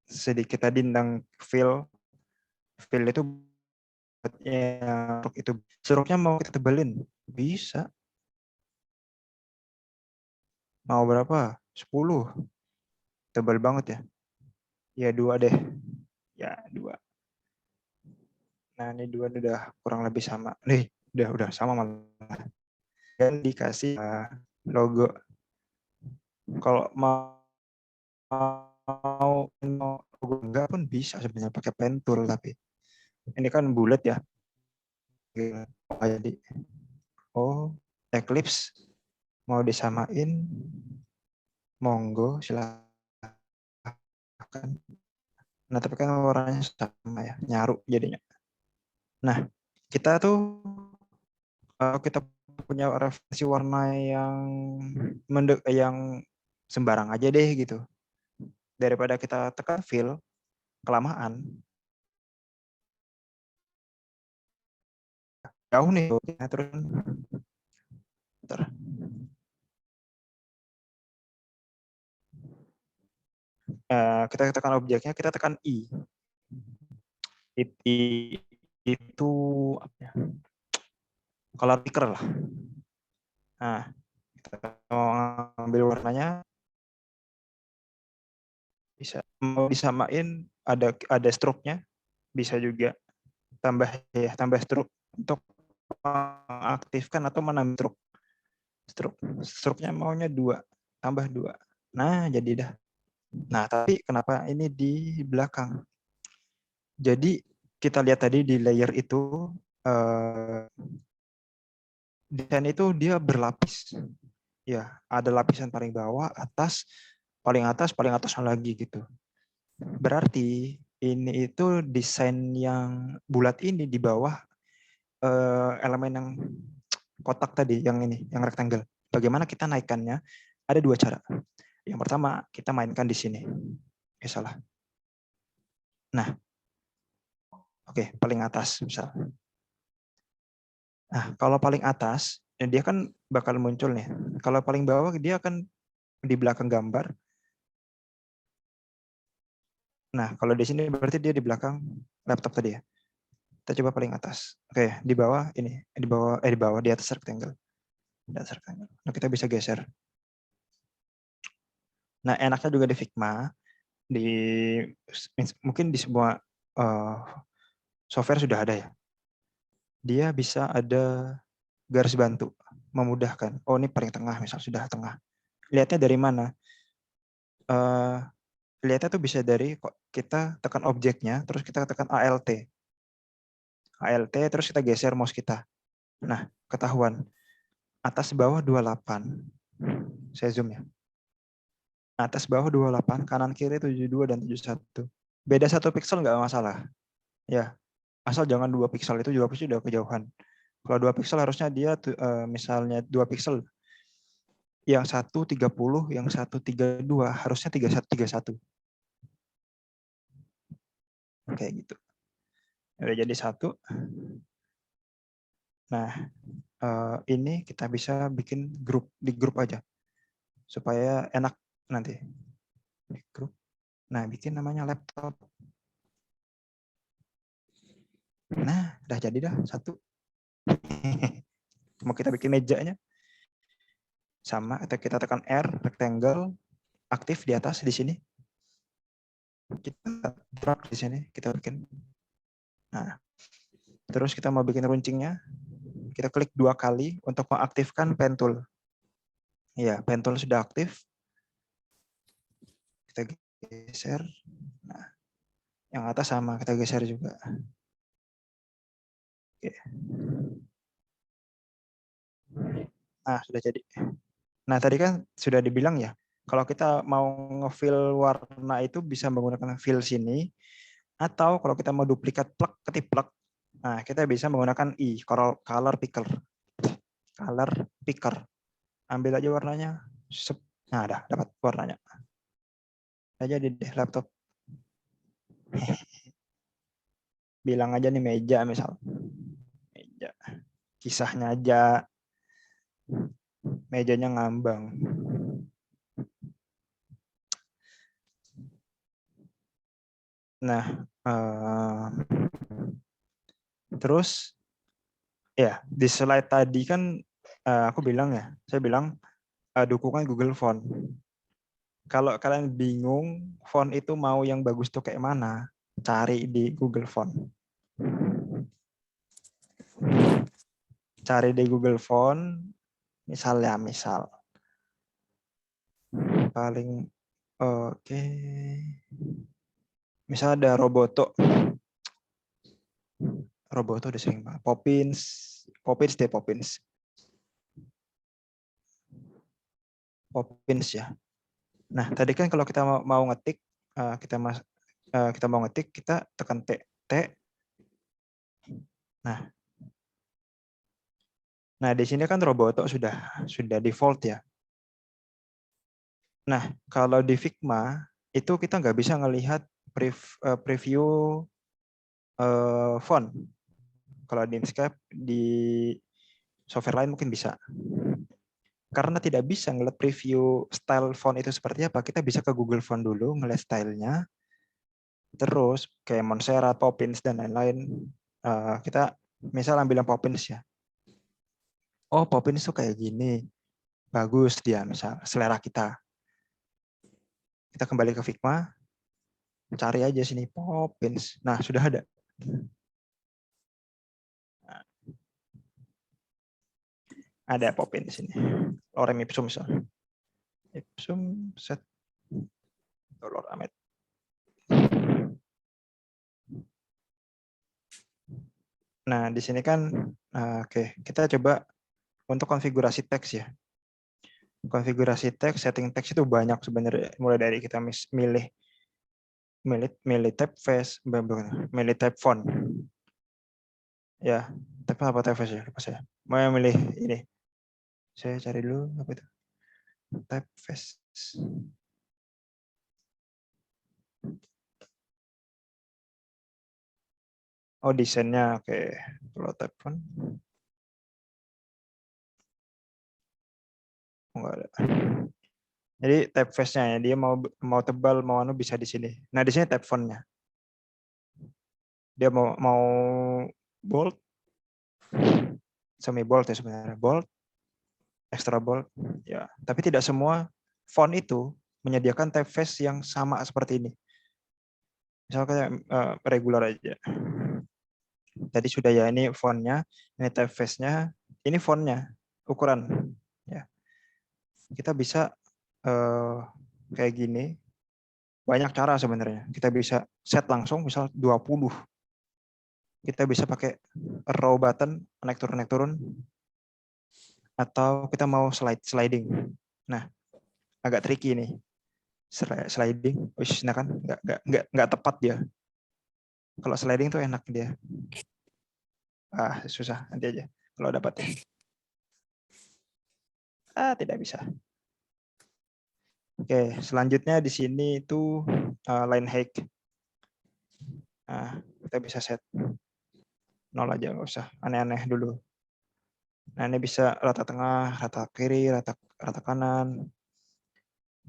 sedikit tadi tentang fill itu itu seruknya mau kita tebelin bisa. Mau berapa? 10. Tebal banget ya. Ya 2 deh. Ya 2. Nah, ini dua udah kurang lebih sama. Nih, udah sama malah. Dan dikasih logo. Kalau mau logo enggak pun bisa sebenarnya pakai pen tool, tapi ini kan bulat ya. Jadi, Eclipse mau disamain, monggo silakan. Nah, tapi kan warnanya sama ya, nyaru jadinya. Nah, kita tuh kita punya referensi warna yang sembarang aja deh gitu. Daripada kita tekan fill kelamaan, jauh nih. Terus kita tekan objeknya, kita tekan I. Itu apa ya? Color picker lah. Nah, kita mau ambil warnanya, bisa mau disamain, ada stroke-nya, bisa juga tambah stroke untuk mengaktifkan atau menambah stroke-nya maunya 2, tambah 2. Nah, jadi dah. Nah, tapi kenapa ini di belakang? Jadi kita lihat tadi di layer itu, desain itu dia berlapis. Ya, ada lapisan paling bawah, paling atas lagi gitu. Berarti ini itu desain yang bulat ini di bawah elemen yang kotak tadi, yang ini, yang rectangle. Bagaimana kita naikkannya? Ada 2 cara. Yang pertama, kita mainkan di sini. Salah. Nah, oke, paling atas misal. Nah, kalau paling atas, dia kan bakal muncul nih. Kalau paling bawah, dia akan di belakang gambar. Nah, kalau di sini berarti dia di belakang laptop tadi ya. Kita coba paling atas. Oke, di bawah ini, di atas rectangle. Di atas rectangle. Nah, kita bisa geser. Nah, enaknya juga di Figma, mungkin di semua software sudah ada ya. Dia bisa ada garis bantu, memudahkan. Oh, ini paling tengah, misal sudah tengah. Lihatnya dari mana? Lihatnya tuh bisa dari kita tekan objeknya, terus kita tekan ALT, terus kita geser mouse kita. Nah, ketahuan. Atas bawah 28. Saya zoom ya. Atas bawah 28, kanan kiri 72 dan 71. Beda 1 pixel nggak masalah. Ya, asal jangan 2 pixel, itu 2 pixel udah kejauhan. Kalau 2 pixel harusnya dia misalnya 2 pixel. Yang 130, yang 132 harusnya 3131. Kayak gitu. Udah jadi 1. Nah, ini kita bisa bikin di grup aja supaya enak nanti. Di grup. Nah, bikin namanya laptop. Nah, udah jadi dah 1. Mau kita bikin mejanya sama, atau kita tekan R, rectangle, aktif di atas di sini. Kita drag di sini, kita bikin. Nah, terus kita mau bikin runcingnya, kita klik 2 kali untuk mengaktifkan pen tool. Ya, pen tool sudah aktif. Kita geser. Nah, yang atas sama, kita geser juga. Oke. Nah, sudah jadi. Nah, tadi kan sudah dibilang ya, kalau kita mau ngefill warna itu bisa menggunakan fill sini, atau kalau kita mau duplikat plug, ketik plug, nah kita bisa menggunakan color picker. Color picker. Ambil aja warnanya. Nah, dapat warnanya. Jadi deh laptop. Bilang aja nih meja misal. Meja. Kisahnya aja. Mejanya ngambang. Nah, terus ya di slide tadi kan aku bilang ya, saya bilang dukungan Google Font. Kalau kalian bingung font itu mau yang bagus tuh kayak mana, cari di Google Font. cari di Google Font, misal paling oke. Misal ada Roboto udah sering banget. Poppins ya. Nah, tadi kan kalau kita mau ngetik, kita mau ngetik, kita tekan T. Nah, di sini kan Roboto sudah default ya. Nah, kalau di Figma itu kita nggak bisa ngelihat preview font. Kalau di Inkscape, di software lain mungkin bisa. Karena tidak bisa ngeliat preview style font itu seperti apa, kita bisa ke Google Font dulu, ngeliat stylenya, terus kayak Montserrat, Poppins, dan lain-lain. Kita misal ambil yang Poppins ya. Oh, Poppins tuh kayak gini. Bagus dia, misal selera kita. Kita kembali ke Figma, cari aja sini Poppins. Nah, sudah ada. Ada Poppins di sini. Lorem ipsum misal. Ipsum set Dolor Amet. Nah, di sini kan oke, kita coba untuk konfigurasi teks ya. Konfigurasi teks, setting teks itu banyak sebenarnya, mulai dari kita milih typeface, milih type font. Ya, type apa typeface ya? Lupa saya. Mau milih ini. Saya cari dulu apa itu. Typeface. Oh, desainnya oke. Kalau type font. Enggak ada. Jadi typeface-nya ya, dia mau tebal mau anu bisa di sini. Nah, di sini type font-nya. Dia mau bold, semi bold ya sebenarnya, bold, extra bold, ya. Tapi tidak semua font itu menyediakan typeface yang sama seperti ini. Misalnya regular aja. Tadi sudah ya, ini fontnya, ini typeface-nya, ini fontnya, ukuran. Ya. Kita bisa kayak gini. Banyak cara sebenarnya. Kita bisa set langsung, misal 20. Kita bisa pakai row button, naik turun, atau kita mau sliding. Nah, agak tricky nih. Sliding, nah kan nggak tepat dia. Kalau sliding tuh enak dia. Susah, nanti aja kalau dapat ya. Tidak bisa. Oke, selanjutnya di sini itu line height. Kita bisa set 0 aja, nggak usah aneh-aneh dulu. Nah, ini bisa rata tengah, rata kiri, rata kanan.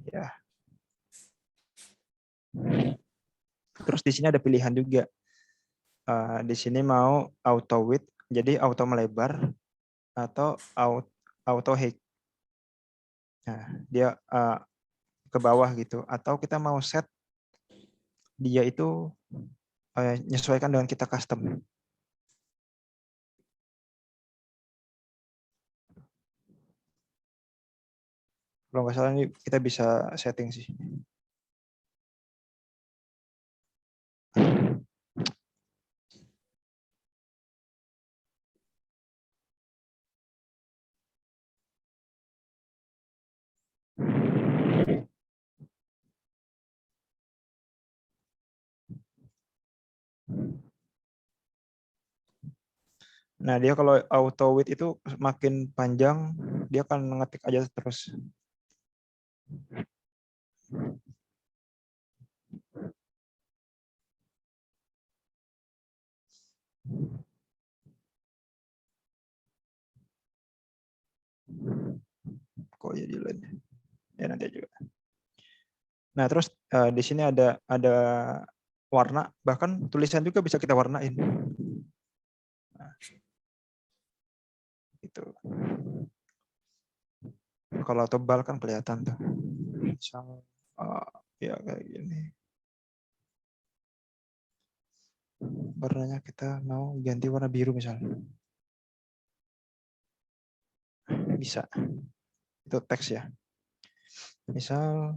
Ya. Terus di sini ada pilihan juga. Di sini mau auto width, jadi auto melebar, atau auto height. Nah, dia ke bawah gitu. Atau kita mau set dia itu menyesuaikan dengan kita custom. Kalau nggak salah ini kita bisa setting sih. Nah, dia kalau auto width itu makin panjang, dia akan ngetik aja terus. Kok jadi lain? Ya nanti juga. Nah, terus di sini ada warna, bahkan tulisan juga bisa kita warnain. Nah, itu. Kalau tebal kan kelihatan tuh. Misal ya kayak gini. Warnanya kita mau ganti warna biru misalnya. bisa. Itu teks ya. Misal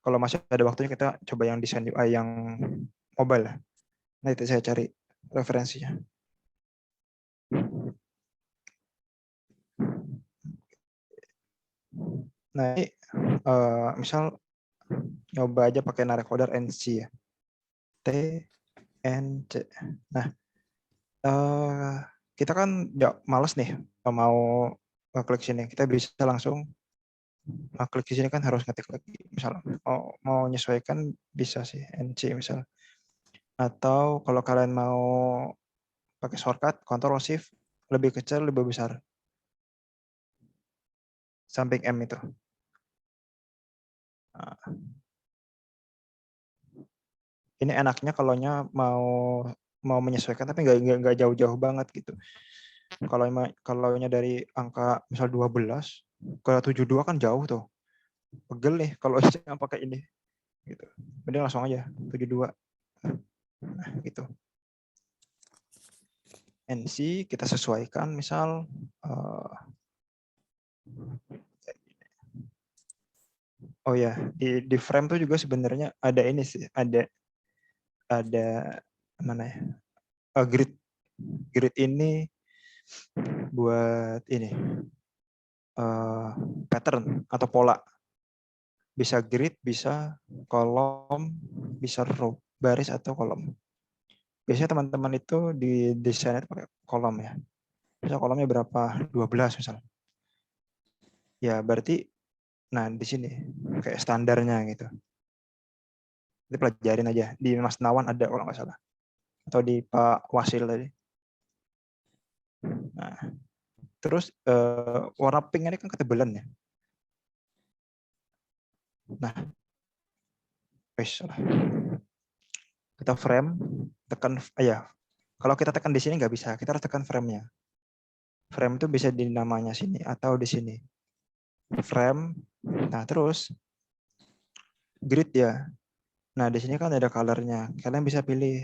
kalau masih ada waktunya kita coba yang desain UI yang mobile. Nah itu saya cari referensinya. Nah ini misal nyoba aja pakai Narecoder NC ya. TNC. Nah kita kan nggak males nih mau klik sini. Kita bisa langsung klik di sini kan harus ngetik lagi. Misal mau menyesuaikan bisa sih NC misal. Atau kalau kalian mau pakai shortcut Ctrl Shift lebih kecil lebih besar. Samping M itu. Nah, ini enaknya mau menyesuaikan tapi nggak jauh-jauh banget gitu. Kalau dari angka misal 12 ke 72 kan jauh tuh. Pegel nih kalau yang pakai ini gitu. Mending langsung aja 72. Nah, gitu. NC kita sesuaikan misal oh ya di frame tuh juga sebenarnya ada ini sih ada mana ya grid ini buat ini pattern atau pola bisa grid bisa kolom bisa row baris atau kolom biasanya teman-teman itu di desainer pakai kolom ya misal kolomnya berapa 12 misal ya berarti nah di sini kayak standarnya gitu itu pelajarin aja di Mas Nawan ada kalau nggak salah atau di Pak Wasil tadi. Nah, terus warna pink ini kan ketebalan ya. Nah, kita frame, tekan ya. Kalau kita tekan di sini nggak bisa, kita harus tekan frame-nya. Frame itu bisa di namanya sini atau di sini. Frame. Nah, terus grid ya. Nah, di sini kan ada color-nya. Kalian bisa pilih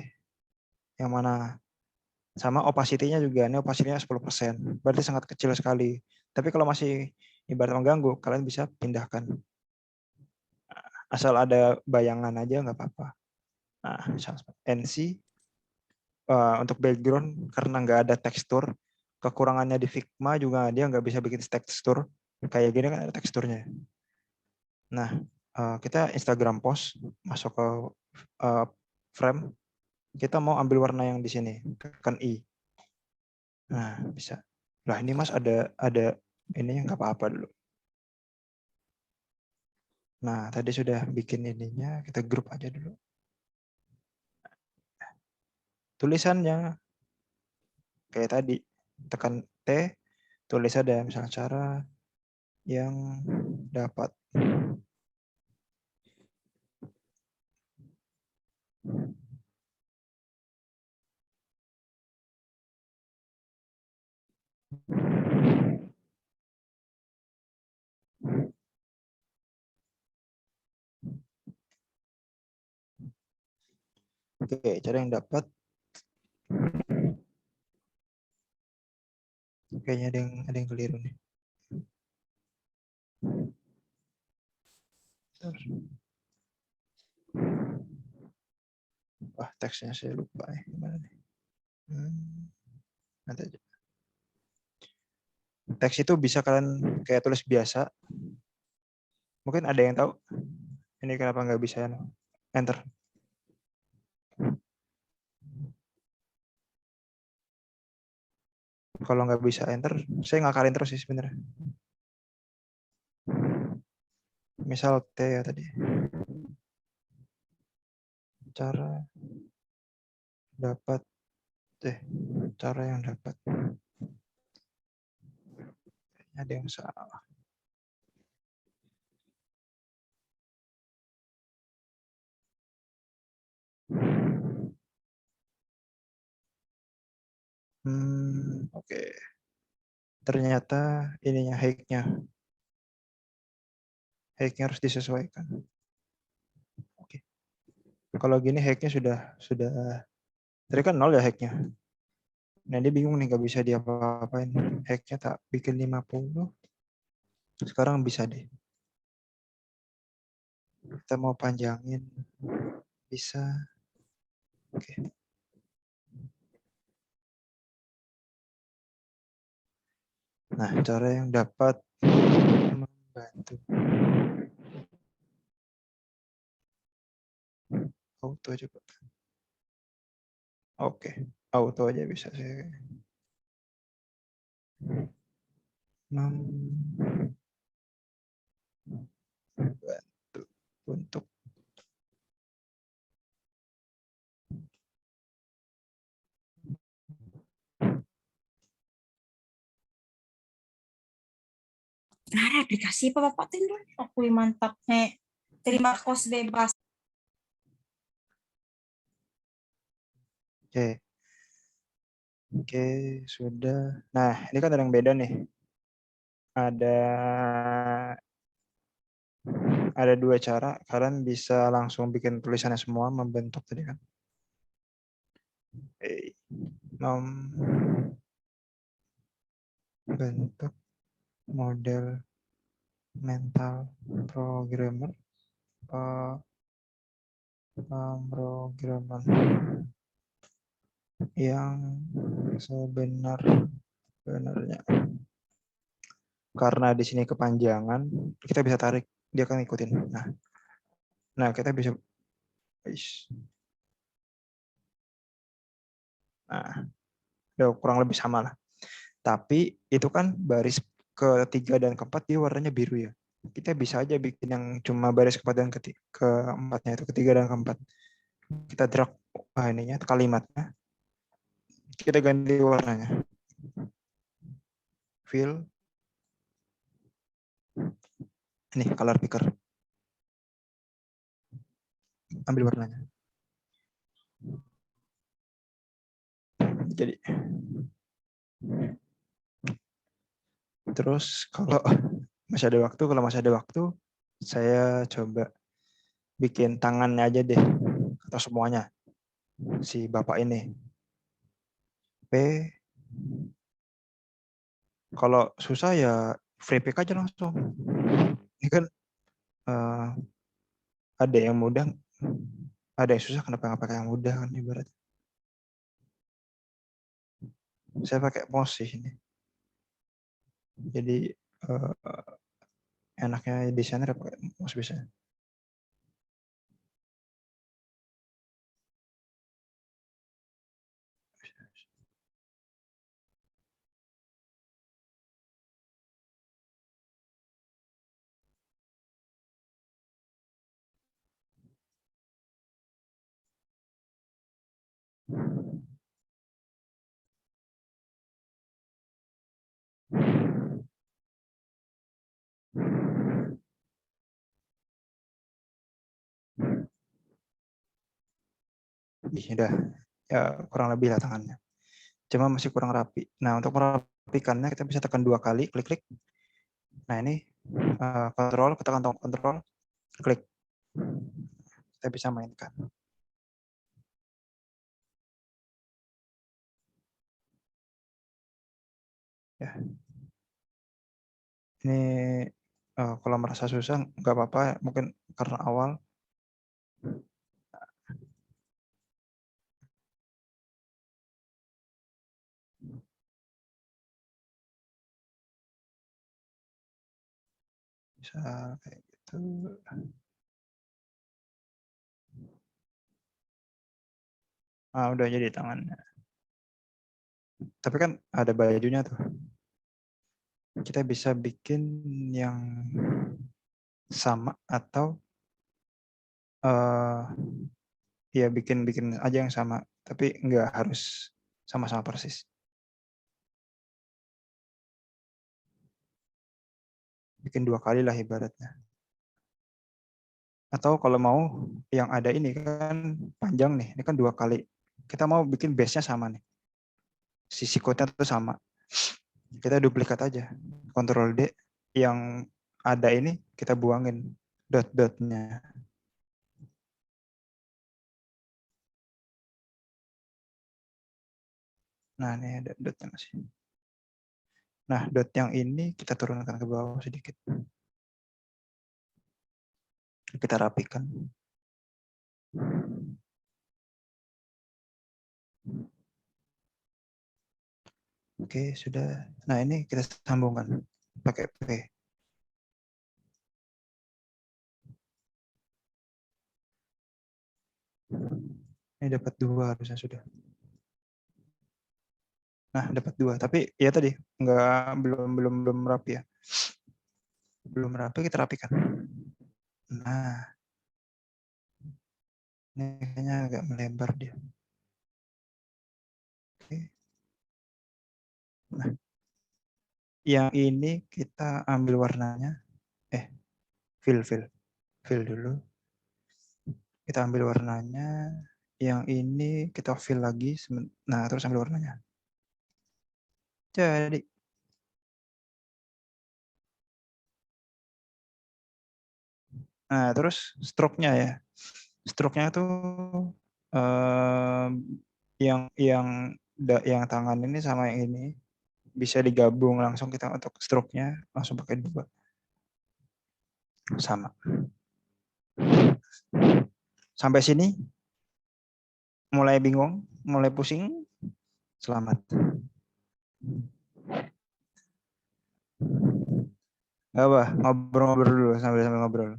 yang mana. Sama opacity-nya juga. Ini opacity-nya 10%. Berarti sangat kecil sekali. Tapi kalau masih ibarat mengganggu, kalian bisa pindahkan. Asal ada bayangan aja nggak apa-apa. Nah, NC untuk background karena nggak ada tekstur, kekurangannya di Figma juga dia nggak bisa bikin tekstur. Kayak gini kan ada teksturnya. Nah, kita Instagram post masuk ke frame, kita mau ambil warna yang di sini, tekan I. Nah, bisa. Lah ini Mas ada ini nggak apa-apa dulu. Nah, tadi sudah bikin ininya, kita grup aja dulu. Tulisannya kayak tadi, tekan T, tulis ada misalnya cara yang dapat. Oke, cara yang dapat. Kayaknya ada yang keliru nih. Wah, teksnya saya lupa nih. Gimana nih? Nanti aja. Teks itu bisa kalian kayak tulis biasa. Mungkin ada yang tahu. Ini kenapa nggak bisa enter. Kalau nggak bisa enter, saya ngakalin terus sih sebenarnya. Misal T ya tadi. Cara dapat cara yang dapat. Ada yang salah. Oke. Ternyata ininya height-nya harus disesuaikan. Oke. Kalau gini height-nya sudah tadi kan 0 ya height-nya. Nah, dia bingung nih, nggak bisa diapa-apain. Hacknya tak bikin 50. Sekarang bisa deh. Kita mau panjangin. Bisa. Oke. Nah, cara yang dapat membantu. Auto coba. Oke. Auto aja bisa saya. Membantu untuk Nah, aplikasi apa Bapak Tindul? Aku mantap, nih. Terima kos bebas. Oke. Oke, sudah. Nah, ini kan ada yang beda nih. Ada dua cara. Kalian bisa langsung bikin tulisannya semua, membentuk tadi kan. Membentuk model mental programmer. Pemrograman yang sebenarnya. Karena di sini kepanjangan, kita bisa tarik, dia akan ngikutin. Nah kita bisa, nah, udah kurang lebih sama lah. Tapi itu kan baris ketiga dan keempat dia warnanya biru ya. Kita bisa aja bikin yang cuma baris keempat dan keempatnya itu, ketiga dan keempat. Kita drag ininya kalimatnya, kita ganti warnanya. Fill, ini color picker. Ambil warnanya. Jadi terus kalau masih ada waktu, saya coba bikin tangannya aja deh, atau semuanya si bapak ini. P. Kalau susah ya free pick aja langsung. Ini kan ada yang mudah, ada yang susah, kenapa nggak pakai yang mudah kan ibarat. Saya pakai mouse sih ini. Jadi enaknya desainer pakai mouse bisa. Udah ya kurang lebih lah tangannya. Cuma masih kurang rapi. Nah untuk merapikannya kita bisa tekan 2 kali, klik-klik. Nah ini kontrol, kita tekan kontrol, klik. Kita bisa mainkan. Ya. Ini kalau merasa susah nggak apa-apa, mungkin karena awal. Bisa kayak gitu. Udah jadi tangannya. Tapi kan ada bajunya tuh. Kita bisa bikin yang sama atau ya bikin aja yang sama, tapi nggak harus sama-sama persis. Bikin 2 kali lah ibaratnya. Atau kalau mau yang ada ini kan panjang nih, ini kan 2 kali. Kita mau bikin base-nya sama nih. Sisi code-nya tuh sama. Kita duplikat aja. Ctrl D, yang ada ini kita buangin dot-dotnya. Nah, ini ada dotnya masih. Nah, dot yang ini kita turunkan ke bawah sedikit. Kita rapikan. Oke, sudah. Nah, ini kita sambungkan pakai P. Ini dapat 2 harusnya sudah. Nah, dapat 2. Tapi ya tadi belum rapi ya. Belum rapi, kita rapikan. Nah, ini kayaknya agak melebar dia. Oke. Nah, yang ini kita ambil warnanya. Fill dulu. Kita ambil warnanya. Yang ini kita fill lagi. Nah, terus ambil warnanya. Jadi. Nah, terus stroke-nya ya. Stroke-nya tuh yang tangan ini sama yang ini bisa digabung langsung, kita untuk stroke-nya langsung pakai 2. Sama. Sampai sini mulai bingung, mulai pusing. Selamat. Gak apa, ngobrol-ngobrol dulu sambil ngobrol.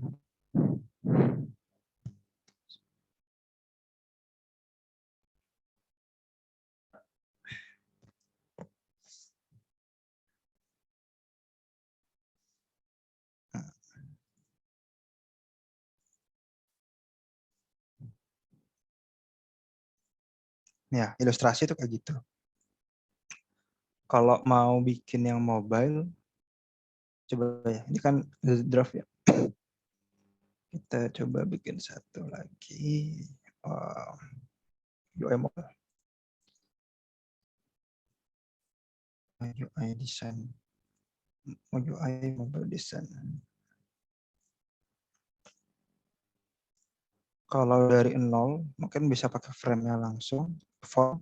Ya, ilustrasi itu kayak gitu. Kalau mau bikin yang mobile, coba ya. Ini kan draft ya. Kita coba bikin satu lagi. UI mobile. UI design. UI mobile design. Kalau dari 0, mungkin bisa pakai frame-nya langsung. Font.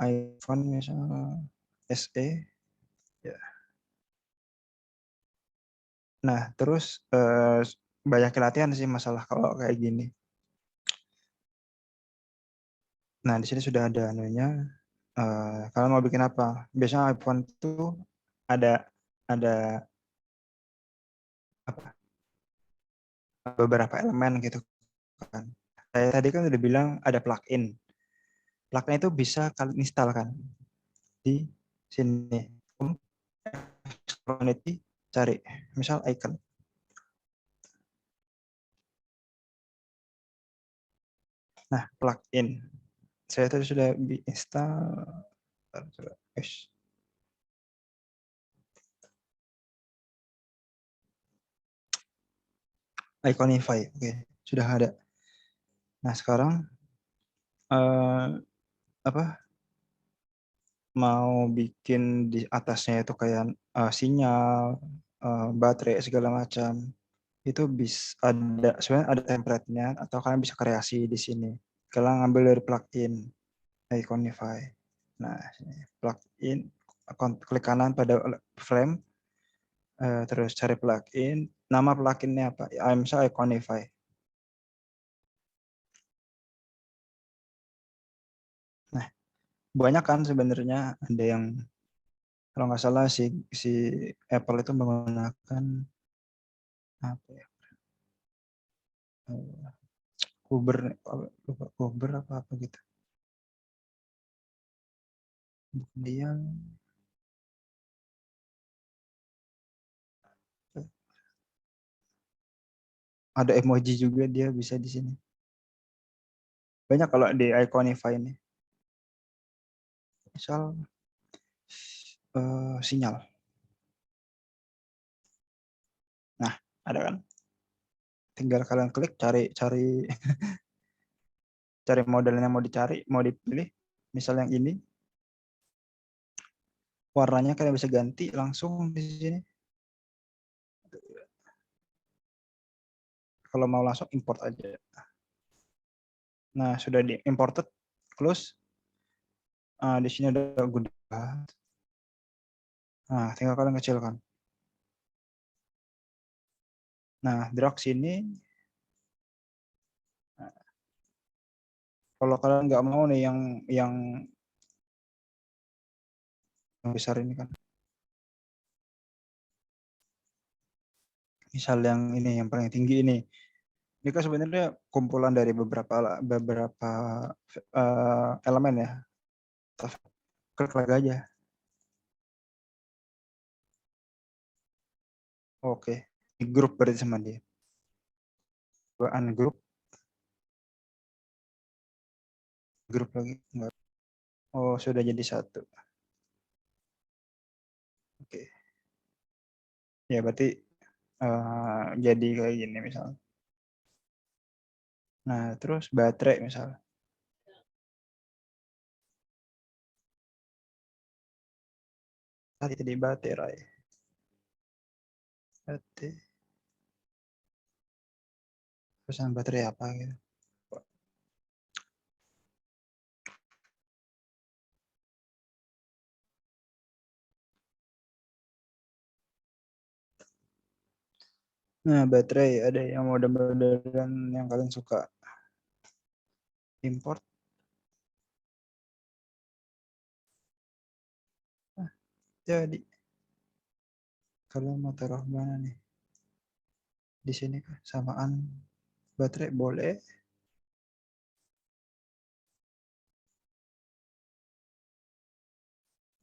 iPhone misalnya SE. Ya. Nah, terus banyak latihan sih masalah kalau kayak gini. Nah, di sini sudah ada anunya. Kalau mau bikin apa? Biasanya iPhone itu ada apa? Beberapa elemen gitu kan. Saya tadi kan udah bilang ada plugin. Plugin itu bisa kalian instalkan di sini. Community, cari misal icon. Nah, plugin. Saya tadi sudah install. Iconify. Oke, sudah ada. Nah, sekarang apa? Mau bikin di atasnya itu kayak sinyal, baterai segala macam. Itu bisa ada, sebenarnya ada template-nya atau kalian bisa kreasi di sini. Kalian ngambil dari plugin Iconify. Nah, plugin, klik kanan pada frame, terus cari plugin. Nama pluginnya apa? Misalnya Iconify. Nah, banyak kan sebenarnya, ada yang kalau nggak salah si Apple itu menggunakan apa ya? Uber, lupa Uber apa gitu. Dia ada emoji juga, dia bisa di sini. Banyak kalau di Iconify ini. Misal sinyal. Nah, ada kan? Tinggal kalian klik cari cari modelnya mau dicari, mau dipilih. Misal yang ini. Warnanya kalian bisa ganti langsung di sini. Kalau mau langsung import aja. Nah, sudah di imported, close. Di sini ada good. Nah, tinggal kalian kecilkan. Nah, drag sini. Kalau kalian nggak mau nih yang besar ini kan. Misal yang ini yang paling tinggi ini. Ini kan sebenarnya kumpulan dari beberapa elemen ya. Klik lagi aja. Oke, di grup berarti sama dia. Gua ungroup. Grup lagi enggak. Oh, sudah jadi satu. Oke. Ya berarti jadi kayak gini misalnya. Nah, terus baterai misalnya. Tadi di baterai. Pesan baterai apa gitu. Nah, baterai ada yang model-modelan yang kalian suka. Import. Nah, jadi kalian mau taruh mana nih? Di sini kah? Samaan baterai boleh.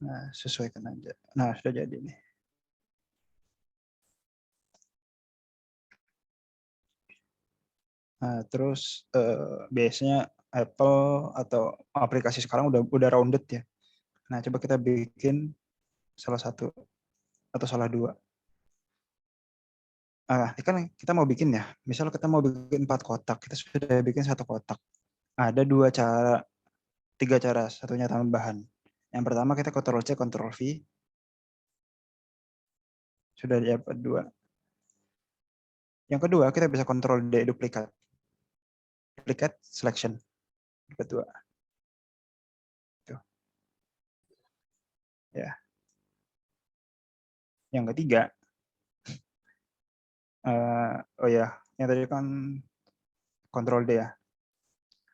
Nah, sesuaikan aja. Nah, sudah jadi nih. Nah, terus biasanya Apple atau aplikasi sekarang udah rounded ya. Nah, coba kita bikin salah satu atau salah dua. Ini kan kita mau bikin ya. Misal kita mau bikin 4 kotak, kita sudah bikin 1 kotak. Ada 2 cara, 3 cara, satunya tambahan. Yang pertama kita Ctrl C, Ctrl V. Sudah dapat 2. Yang kedua kita bisa Ctrl D, duplikat. Duplicate selection. Dapat 2. Tuh. Ya. Yang ketiga, oh ya, yang tadi kan Ctrl D ya.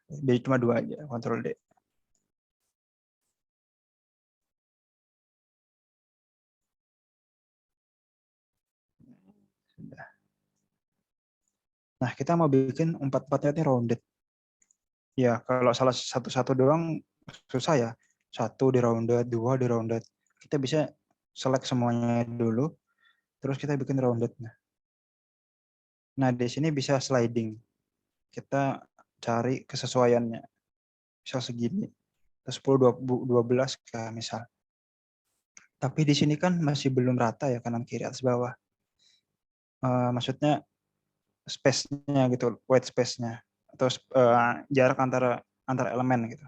Jadi cuma 2 aja, Ctrl D. Sudah. Nah, kita mau bikin 4-4-nya ini rounded. Ya, kalau salah satu-satu doang susah ya. 1 di rounded, 2 di rounded. Kita bisa select semuanya dulu, terus kita bikin rounded. Nah, di sini bisa sliding. Kita cari kesesuaiannya. Misal segini. 10, 12 misal. Tapi di sini kan masih belum rata ya, kanan kiri atas bawah. Maksudnya space-nya gitu, white space-nya atau jarak antara elemen gitu.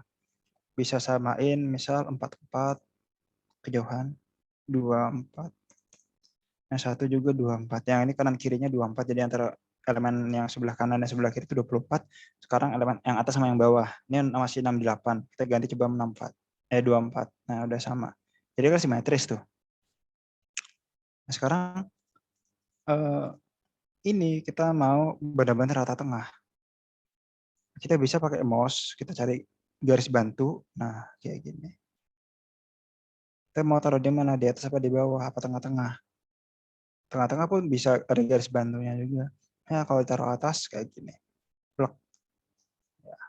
Bisa samain misal 44 kejauhan 24. Yang satu juga 24. Yang ini kanan kirinya 24. Jadi antara elemen yang sebelah kanan dan sebelah kiri itu 24. Sekarang elemen yang atas sama yang bawah. Ini masih 68. Kita ganti coba 64. 24. Nah, udah sama. Jadi kan simetris tuh. Nah, sekarang ini kita mau benar-benar rata tengah. Kita bisa pakai mouse, kita cari garis bantu. Nah, kayak gini. Kita mau taruh di mana? Di atas apa di bawah? Apa tengah-tengah? Tengah-tengah pun bisa ada garis bantunya juga. Ya, kalau taruh atas kayak gini. Blok. Ya.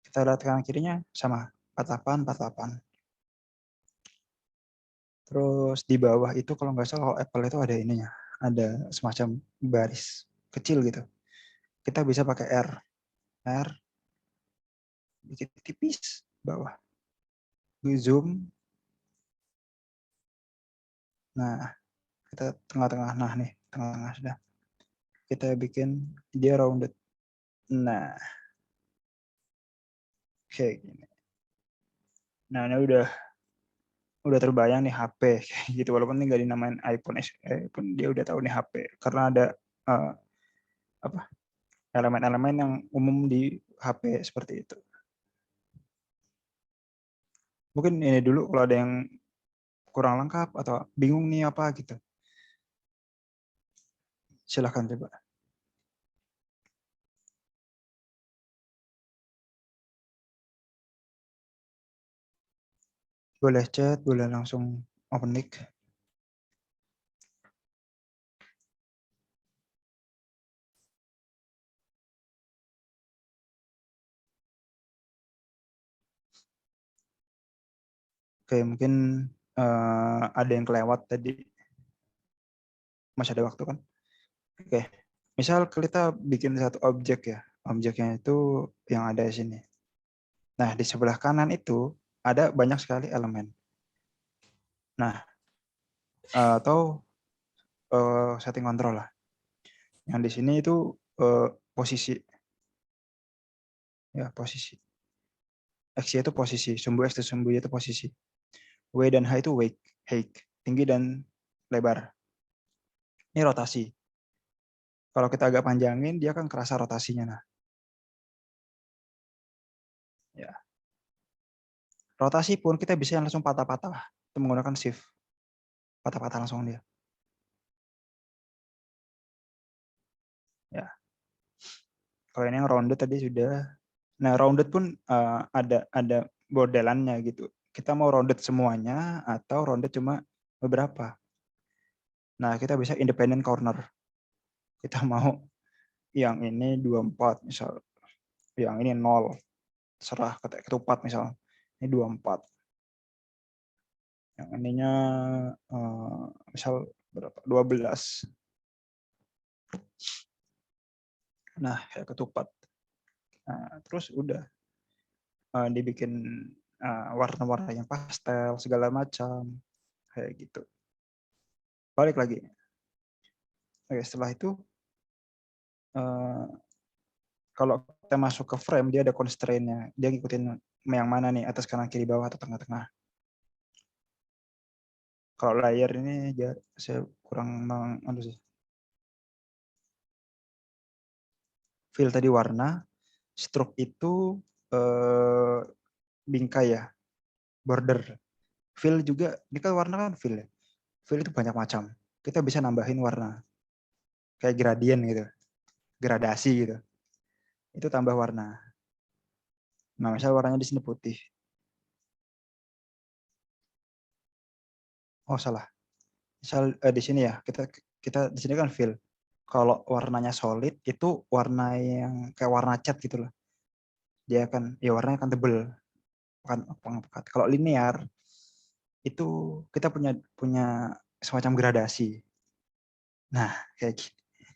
Kita lihat kanan kirinya sama. 48, 48. Terus di bawah itu kalau nggak salah kalau Apple itu ada ininya. Ada semacam baris kecil gitu. Kita bisa pakai R. R. Tipis bawah. Zoom. Nah, kita tengah-tengah. Nah nih, tengah-tengah sudah. Kita bikin dia rounded. Nah, kayak gini. Nah, ini udah terbayang nih HP kayak gitu, walaupun ini nggak dinamain iPhone pun dia udah tahu nih HP karena ada apa elemen-elemen yang umum di HP seperti itu. Mungkin ini dulu kalau ada yang kurang lengkap atau bingung nih apa gitu. Silahkan coba. Boleh chat, boleh langsung open mic. Oke, mungkin ada yang kelewat tadi. Masih ada waktu kan? Oke, misal kita bikin satu objek ya. Objeknya itu yang ada di sini. Nah, di sebelah kanan itu ada banyak sekali elemen. Nah, atau setting control lah. Yang di sini itu posisi. Ya, posisi. X itu posisi. Sumbu X itu sumbu Y itu posisi. W dan H itu weight, height. Tinggi dan lebar. Ini rotasi. Kalau kita agak panjangin, dia kan kerasa rotasinya. Nah, ya. Rotasi pun kita bisa langsung patah-patah. Itu menggunakan shift. Patah-patah langsung dia. Ya. Kalau ini yang rounded tadi sudah. Nah, rounded pun ada modelannya gitu. Kita mau rounded semuanya atau rounded cuma beberapa. Nah, kita bisa independent corner. Kita mau yang ini 24 misal. Yang ini 0. Serah ketupat misal. Ini 24. Yang ininya misal berapa? 12. Nah, kayak ketupat. Nah, terus udah dibikin warna-warna yang pastel segala macam kayak gitu. Balik lagi. Oke, setelah itu kalau kita masuk ke frame dia ada constraint-nya. Dia ngikutin yang mana nih, atas kanan kiri bawah atau tengah-tengah. Kalau layer ini saya kurang sih. Fill tadi warna, stroke itu bingkai ya, border. Fill juga, ini kan warna kan fill ya. Fill itu banyak macam. Kita bisa nambahin warna. Kayak gradient gitu. Gradasi gitu. Itu tambah warna. Nah, misalnya warnanya di sini putih. Oh, salah. Misal di sini ya, kita di sini kan fill. Kalau warnanya solid itu warna yang kayak warna cat gitu loh. Dia akan ya warnanya akan tebel. Bukan pekat. Kalau linear itu kita punya semacam gradasi. Nah, kayak gini.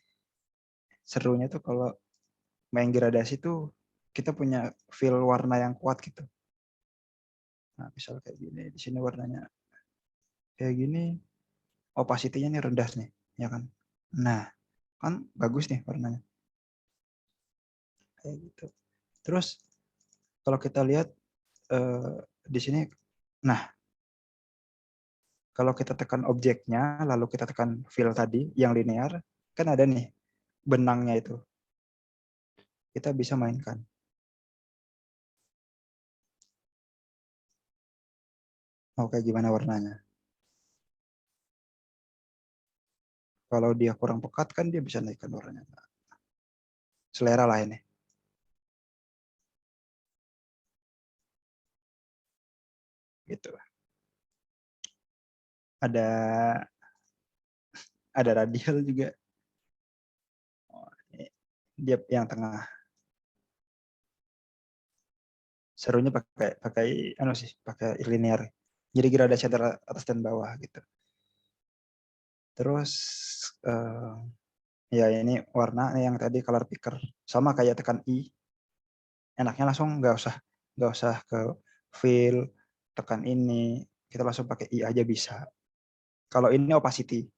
Serunya tuh kalau main gradasi tuh kita punya fill warna yang kuat gitu. Nah, misal kayak gini, di sini warnanya kayak gini, opacity-nya nih rendah nih, ya kan? Nah, kan bagus nih warnanya. Kayak gitu. Terus kalau kita lihat di sini, nah kalau kita tekan objeknya, lalu kita tekan fill tadi yang linear, kan ada nih benangnya itu. Kita bisa mainkan. Mau kayak gimana warnanya. Kalau dia kurang pekat kan dia bisa naikkan warnanya. Selera lah ini. Gitu. Ada radial juga. Dia yang tengah. Serunya pakai pakai linear. Jadi gradasi antara atas dan bawah gitu. Terus ya ini warna yang tadi color picker. Sama kayak tekan I. Enaknya langsung nggak usah ke fill, tekan ini, kita langsung pakai I aja bisa. Kalau ini opacity.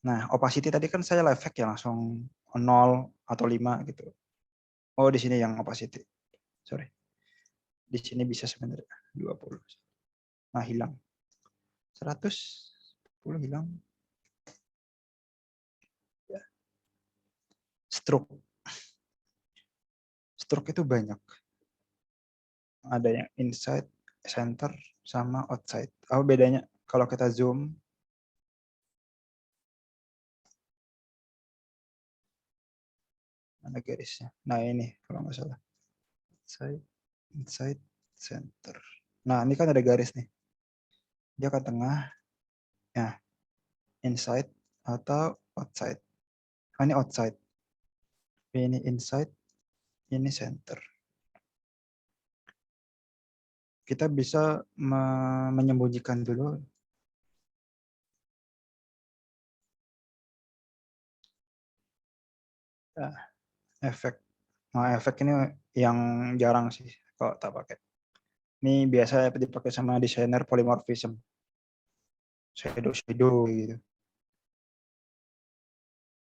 Nah, opacity tadi kan saya live effect ya langsung 0 atau 5 gitu. Oh, di sini yang opacity. Sorry. Di sini bisa sebenarnya 20. Nah, hilang. 110 hilang. Ya. Stroke. Stroke itu banyak. Ada yang inside, center sama outside. Apa bedanya kalau kita zoom? Mana garisnya? Nah ini kalau nggak salah. Inside, center. Nah ini kan ada garis nih. Dia ke tengah. Ya, inside atau outside. Ini outside. Ini inside, ini center. Kita bisa menyembunyikan dulu. Nah, efek. Nah, efek ini yang jarang sih kalau tak pakai. Ini biasa dipakai sama desainer polymorphism. Shadow gitu.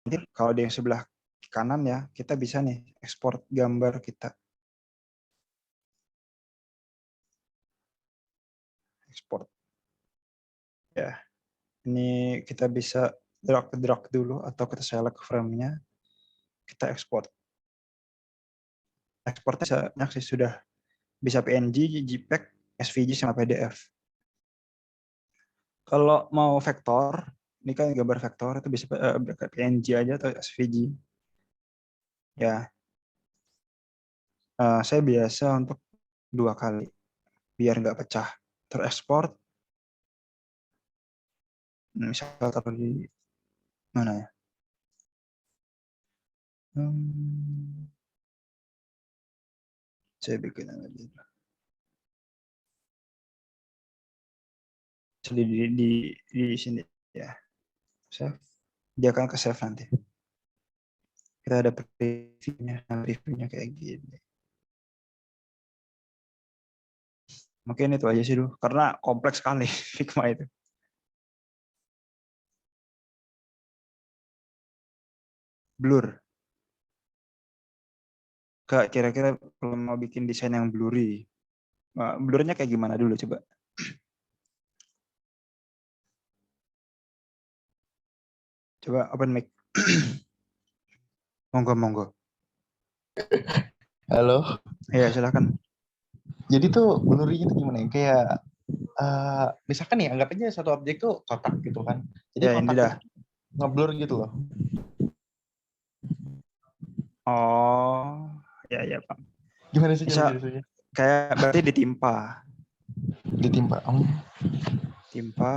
Jadi kalau di sebelah kanan ya, kita bisa nih ekspor gambar kita. Ekspor. Ya. Ini kita bisa drag dulu atau kita select frame-nya. Kita ekspor. Ekspornya banyak sih, sudah bisa PNG, JPEG, SVG sama PDF. Kalau mau vektor, ini kan gambar vektor itu bisa PNG aja atau SVG. Ya, saya biasa untuk 2 kali biar nggak pecah. Terekspor, misal taruh di mana ya? Saya bikin lagi. Di sini ya. Save. Dia akan ke save nanti. Kita ada previewnya kayak gini. Mungkin itu aja sih dulu, karena kompleks sekali Figma itu. Blur. Kak, kira-kira kalau mau bikin desain yang blurry, blurnya kayak gimana dulu coba? Coba open mic. Monggo. Halo. Ya, silakan. Jadi tuh blurry itu gimana ya? Kayak misalkan nih anggap aja satu objek tuh kotak gitu kan. Jadi Ya, ini kotak dah. itu ngeblur gitu loh. Oh, ya Pak. Gimana sih Bisa cara kayak berarti ditimpa. ditimpa? Timpa.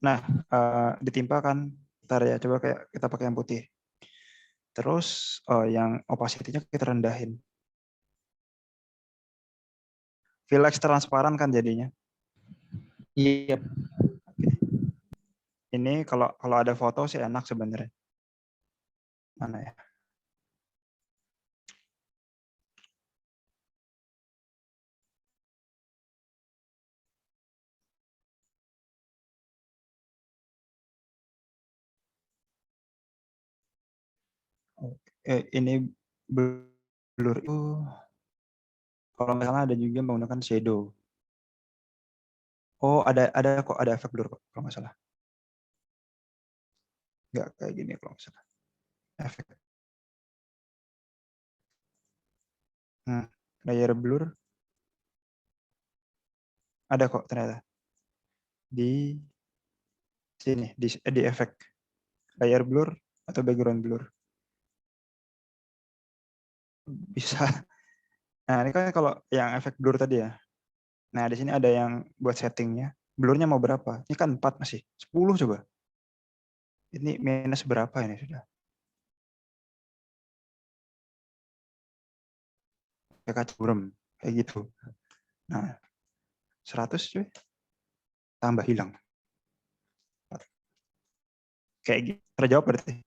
Nah, ditimpa kan. Ntar ya, coba kayak kita pakai yang putih. Terus yang opacity-nya kita rendahin. Filex transparan kan jadinya. Iya. Oke. Ini kalau ada foto sih enak sebenarnya. Mana ya? Ini blur itu kalau misalnya ada juga menggunakan shadow. Oh, ada kok, ada efek blur kok kalau nggak salah. Nggak kayak gini kalau nggak salah. Efek. Layer blur. Ada kok ternyata. Di sini, di efek. Layer blur atau background blur. Bisa. Nah, ini kan kalau yang efek blur tadi ya. Nah, di sini ada yang buat settingnya. Blurnya mau berapa? Ini kan 4 masih. 10 coba. Ini minus berapa ini sudah? Kayak kacurem. Kayak gitu. Nah, 100 cuy. Tambah hilang. Kayak gitu. Terjawab berarti.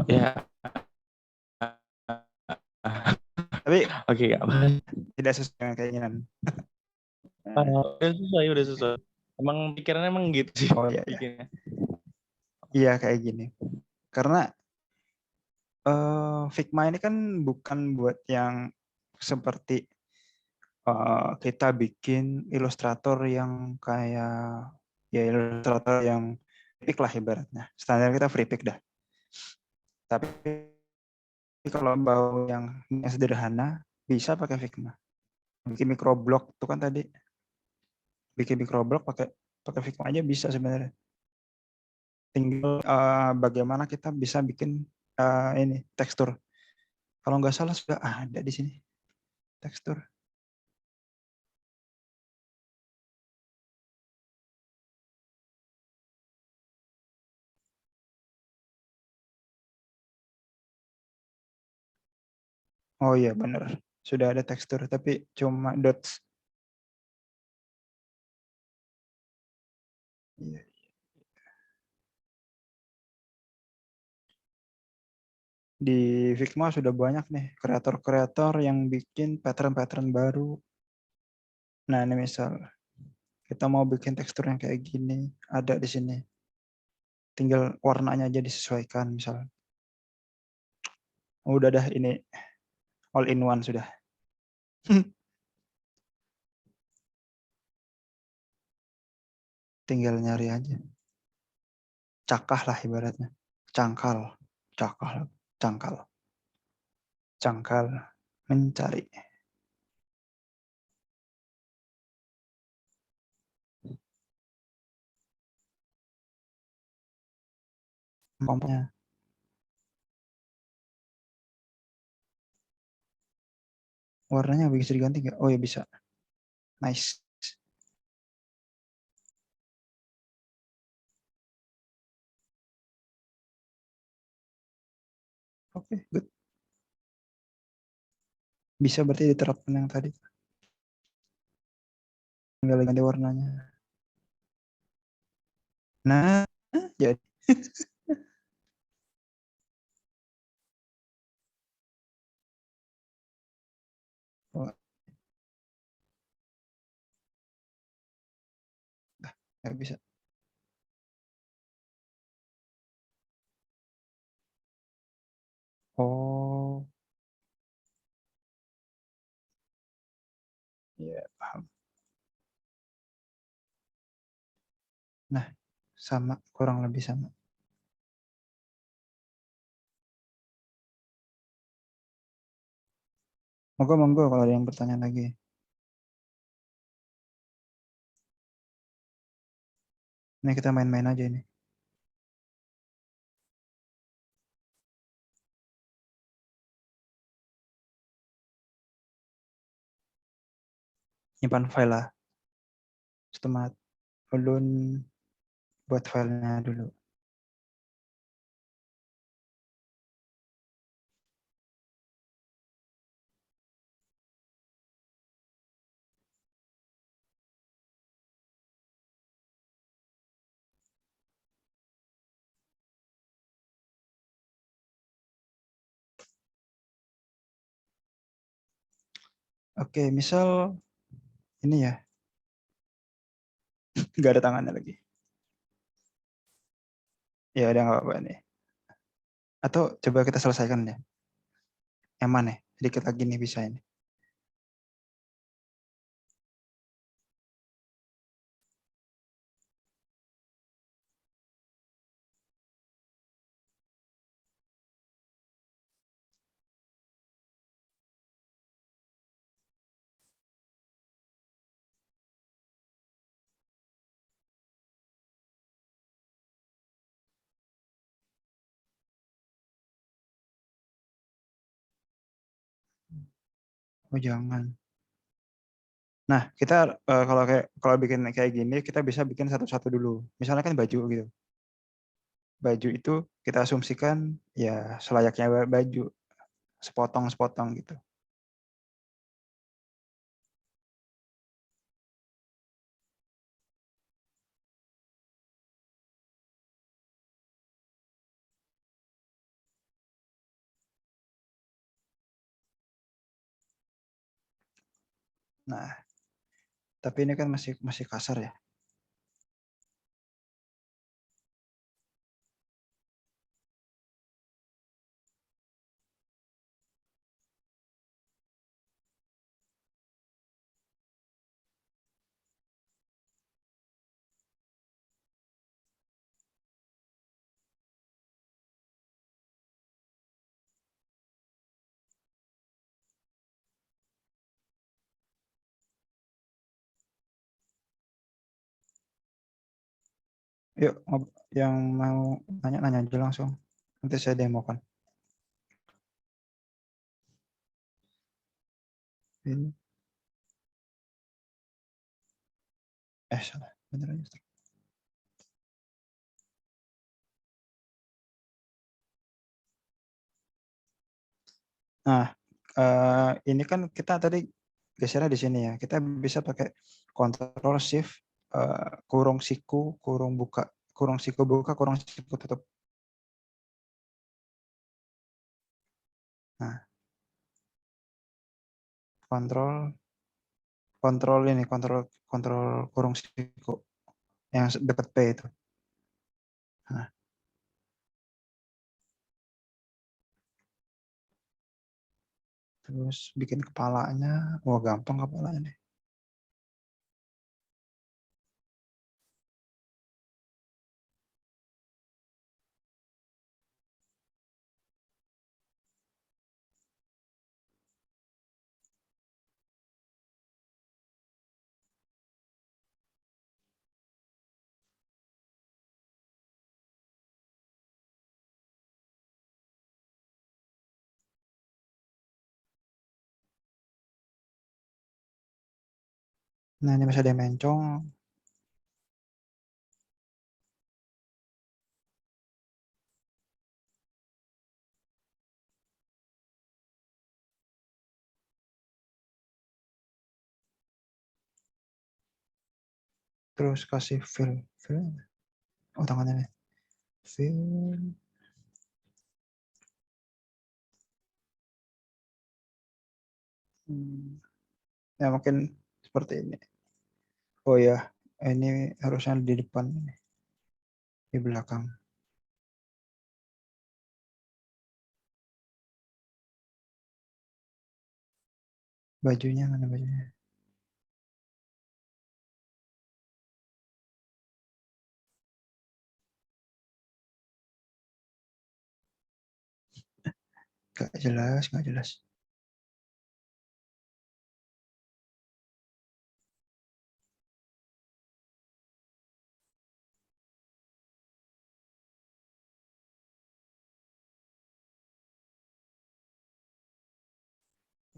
Ya. Tapi Oke, tidak sesuai dengan keinginan. udah sesuai. Emang pikirannya emang gitu sih. Oh iya. Bikinnya. Iya kayak gini. Karena Figma ini kan bukan buat yang seperti kita bikin ilustrator yang kayak ya ilustrator yang free pick lah ibaratnya. Standar kita free pick dah. Tapi kalau mau yang sederhana bisa pakai Figma. bikin microblog itu kan tadi. Bikin microblog pakai pakai Figma aja bisa sebenarnya. Tinggal bagaimana kita bisa bikin ini tekstur. Kalau nggak salah sudah ada di sini tekstur. Oh iya benar. Sudah ada tekstur tapi cuma dots. Iya. Di Figma sudah banyak nih kreator-kreator yang bikin pattern-pattern baru. Nah, ini misal kita mau bikin tekstur yang kayak gini, ada di sini. Tinggal warnanya aja disesuaikan misal. Udah dah ini all in one sudah. Tinggal nyari aja. Cakah lah ibaratnya. Cangkal. Cakah. Cangkal. Cangkal. Mencari. Umpamanya. Warnanya bisa diganti nggak? Oh ya bisa. Nice. Oke, good. Bisa berarti diterapkan yang tadi. Tinggal ganti warnanya. Nah, jadi oh, nggak bisa. Oh, iya paham. Nah, sama kurang lebih sama. Monggo monggo kalau ada yang bertanya lagi. Ini kita main-main aja ini. Nyimpan file lah. Setemat ulun buat filenya dulu. Oke, misal ini ya, nggak ada tangannya lagi. Ya udah nggak apa-apa nih. Atau coba kita selesaikan ya. Yang mana? Sedikit lagi nih bisa ini. Oh jangan. Nah, kita kalau bikin kayak gini, kita bisa bikin satu-satu dulu. Misalnya kan baju gitu. Baju itu kita asumsikan ya selayaknya baju, sepotong-sepotong gitu. Nah, tapi ini kan masih masih kasar ya. Yuk, yang mau nanya-nanya aja langsung. Nanti saya demokan. Ini. Salah. Bener aja. Nah, ini kan kita tadi gesernya di sini ya. Kita bisa pakai Ctrl Shift kurung siku, kurung buka, kurung siku buka, kurung siku tutup. Nah, kontrol ini, kontrol kurung siku yang dekat P itu. Nah, terus bikin kepalanya. Wah, gampang kepalanya nih. Nah, ini bisa dia mencong. Terus kasih fill. Fill. Oh, tangannya nih. Fill. Ya, mungkin seperti ini. Oh ya, ini harusnya di depan ini. Di belakang. Bajunya mana bajunya? Gak jelas, gak jelas.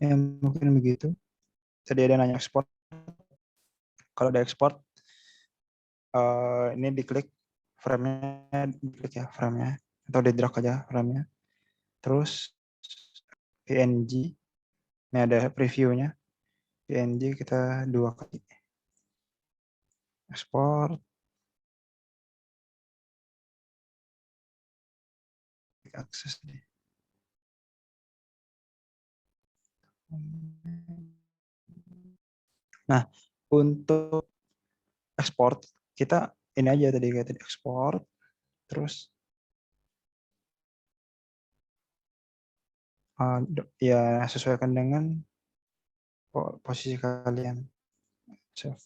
Ya, mungkin begitu. Tadi ada nanya ekspor. Kalau ada ekspor, ini diklik frame-nya, diklik ya frame-nya, atau di drag aja frame-nya. Terus PNG, ini ada previewnya. PNG kita 2 kali. Ekspor. Akses nih. Nah, untuk ekspor kita ini aja tadi ekspor, terus ya sesuaikan dengan posisi kalian. Save.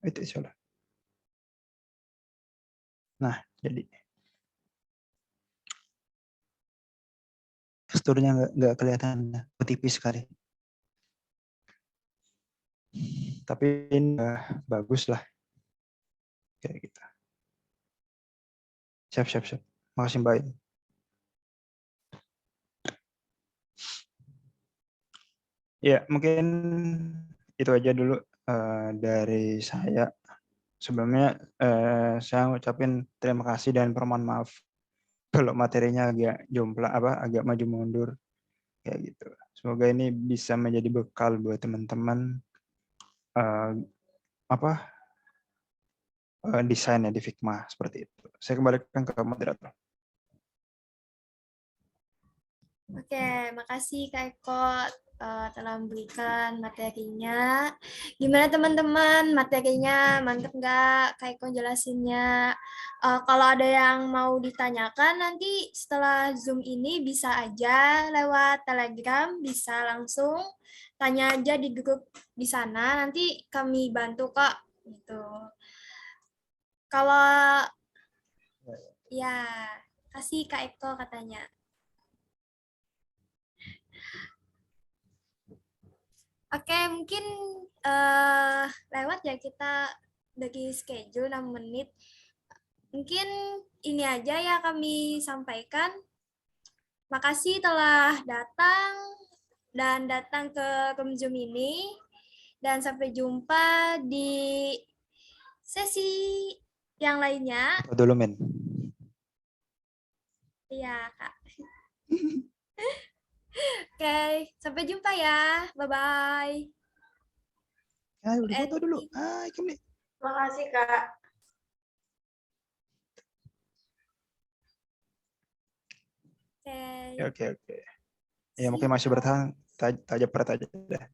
Itu salah. Nah, jadi teksturnya nggak kelihatan, tipis sekali. Tapi ini bagus lah. Kayak gitu. Siap, siap, siap. Makasih Mbak. Ya, mungkin itu aja dulu dari saya. Sebelumnya saya ngucapin terima kasih dan permohon maaf kalau materinya agak jomplang, agak maju mundur kayak gitu. Semoga ini bisa menjadi bekal buat teman-teman desainnya di Figma seperti itu. Saya kembalikan ke moderator. Oke, makasih Kak Eko telah memberikan materinya. Gimana teman-teman, materinya mantep nggak? Kak Eko jelasinnya. Kalau ada yang mau ditanyakan nanti setelah Zoom ini bisa aja lewat Telegram, bisa langsung tanya aja di grup di sana. Nanti kami bantu kok. Gitu. Kalau ya, kasih Kak Eko katanya. Oke, mungkin lewat ya kita dari schedule 6 menit. Mungkin ini aja ya kami sampaikan. Makasih telah datang ke room Zoom ini. Dan sampai jumpa di sesi yang lainnya. Foto dulu men. Iya, Kak. Oke, sampai jumpa ya. Bye-bye. Ayo foto dulu. Hai kami. Makasih Kak. Oke. Oke. Ya mungkin masih bertahan. Tajam aja deh.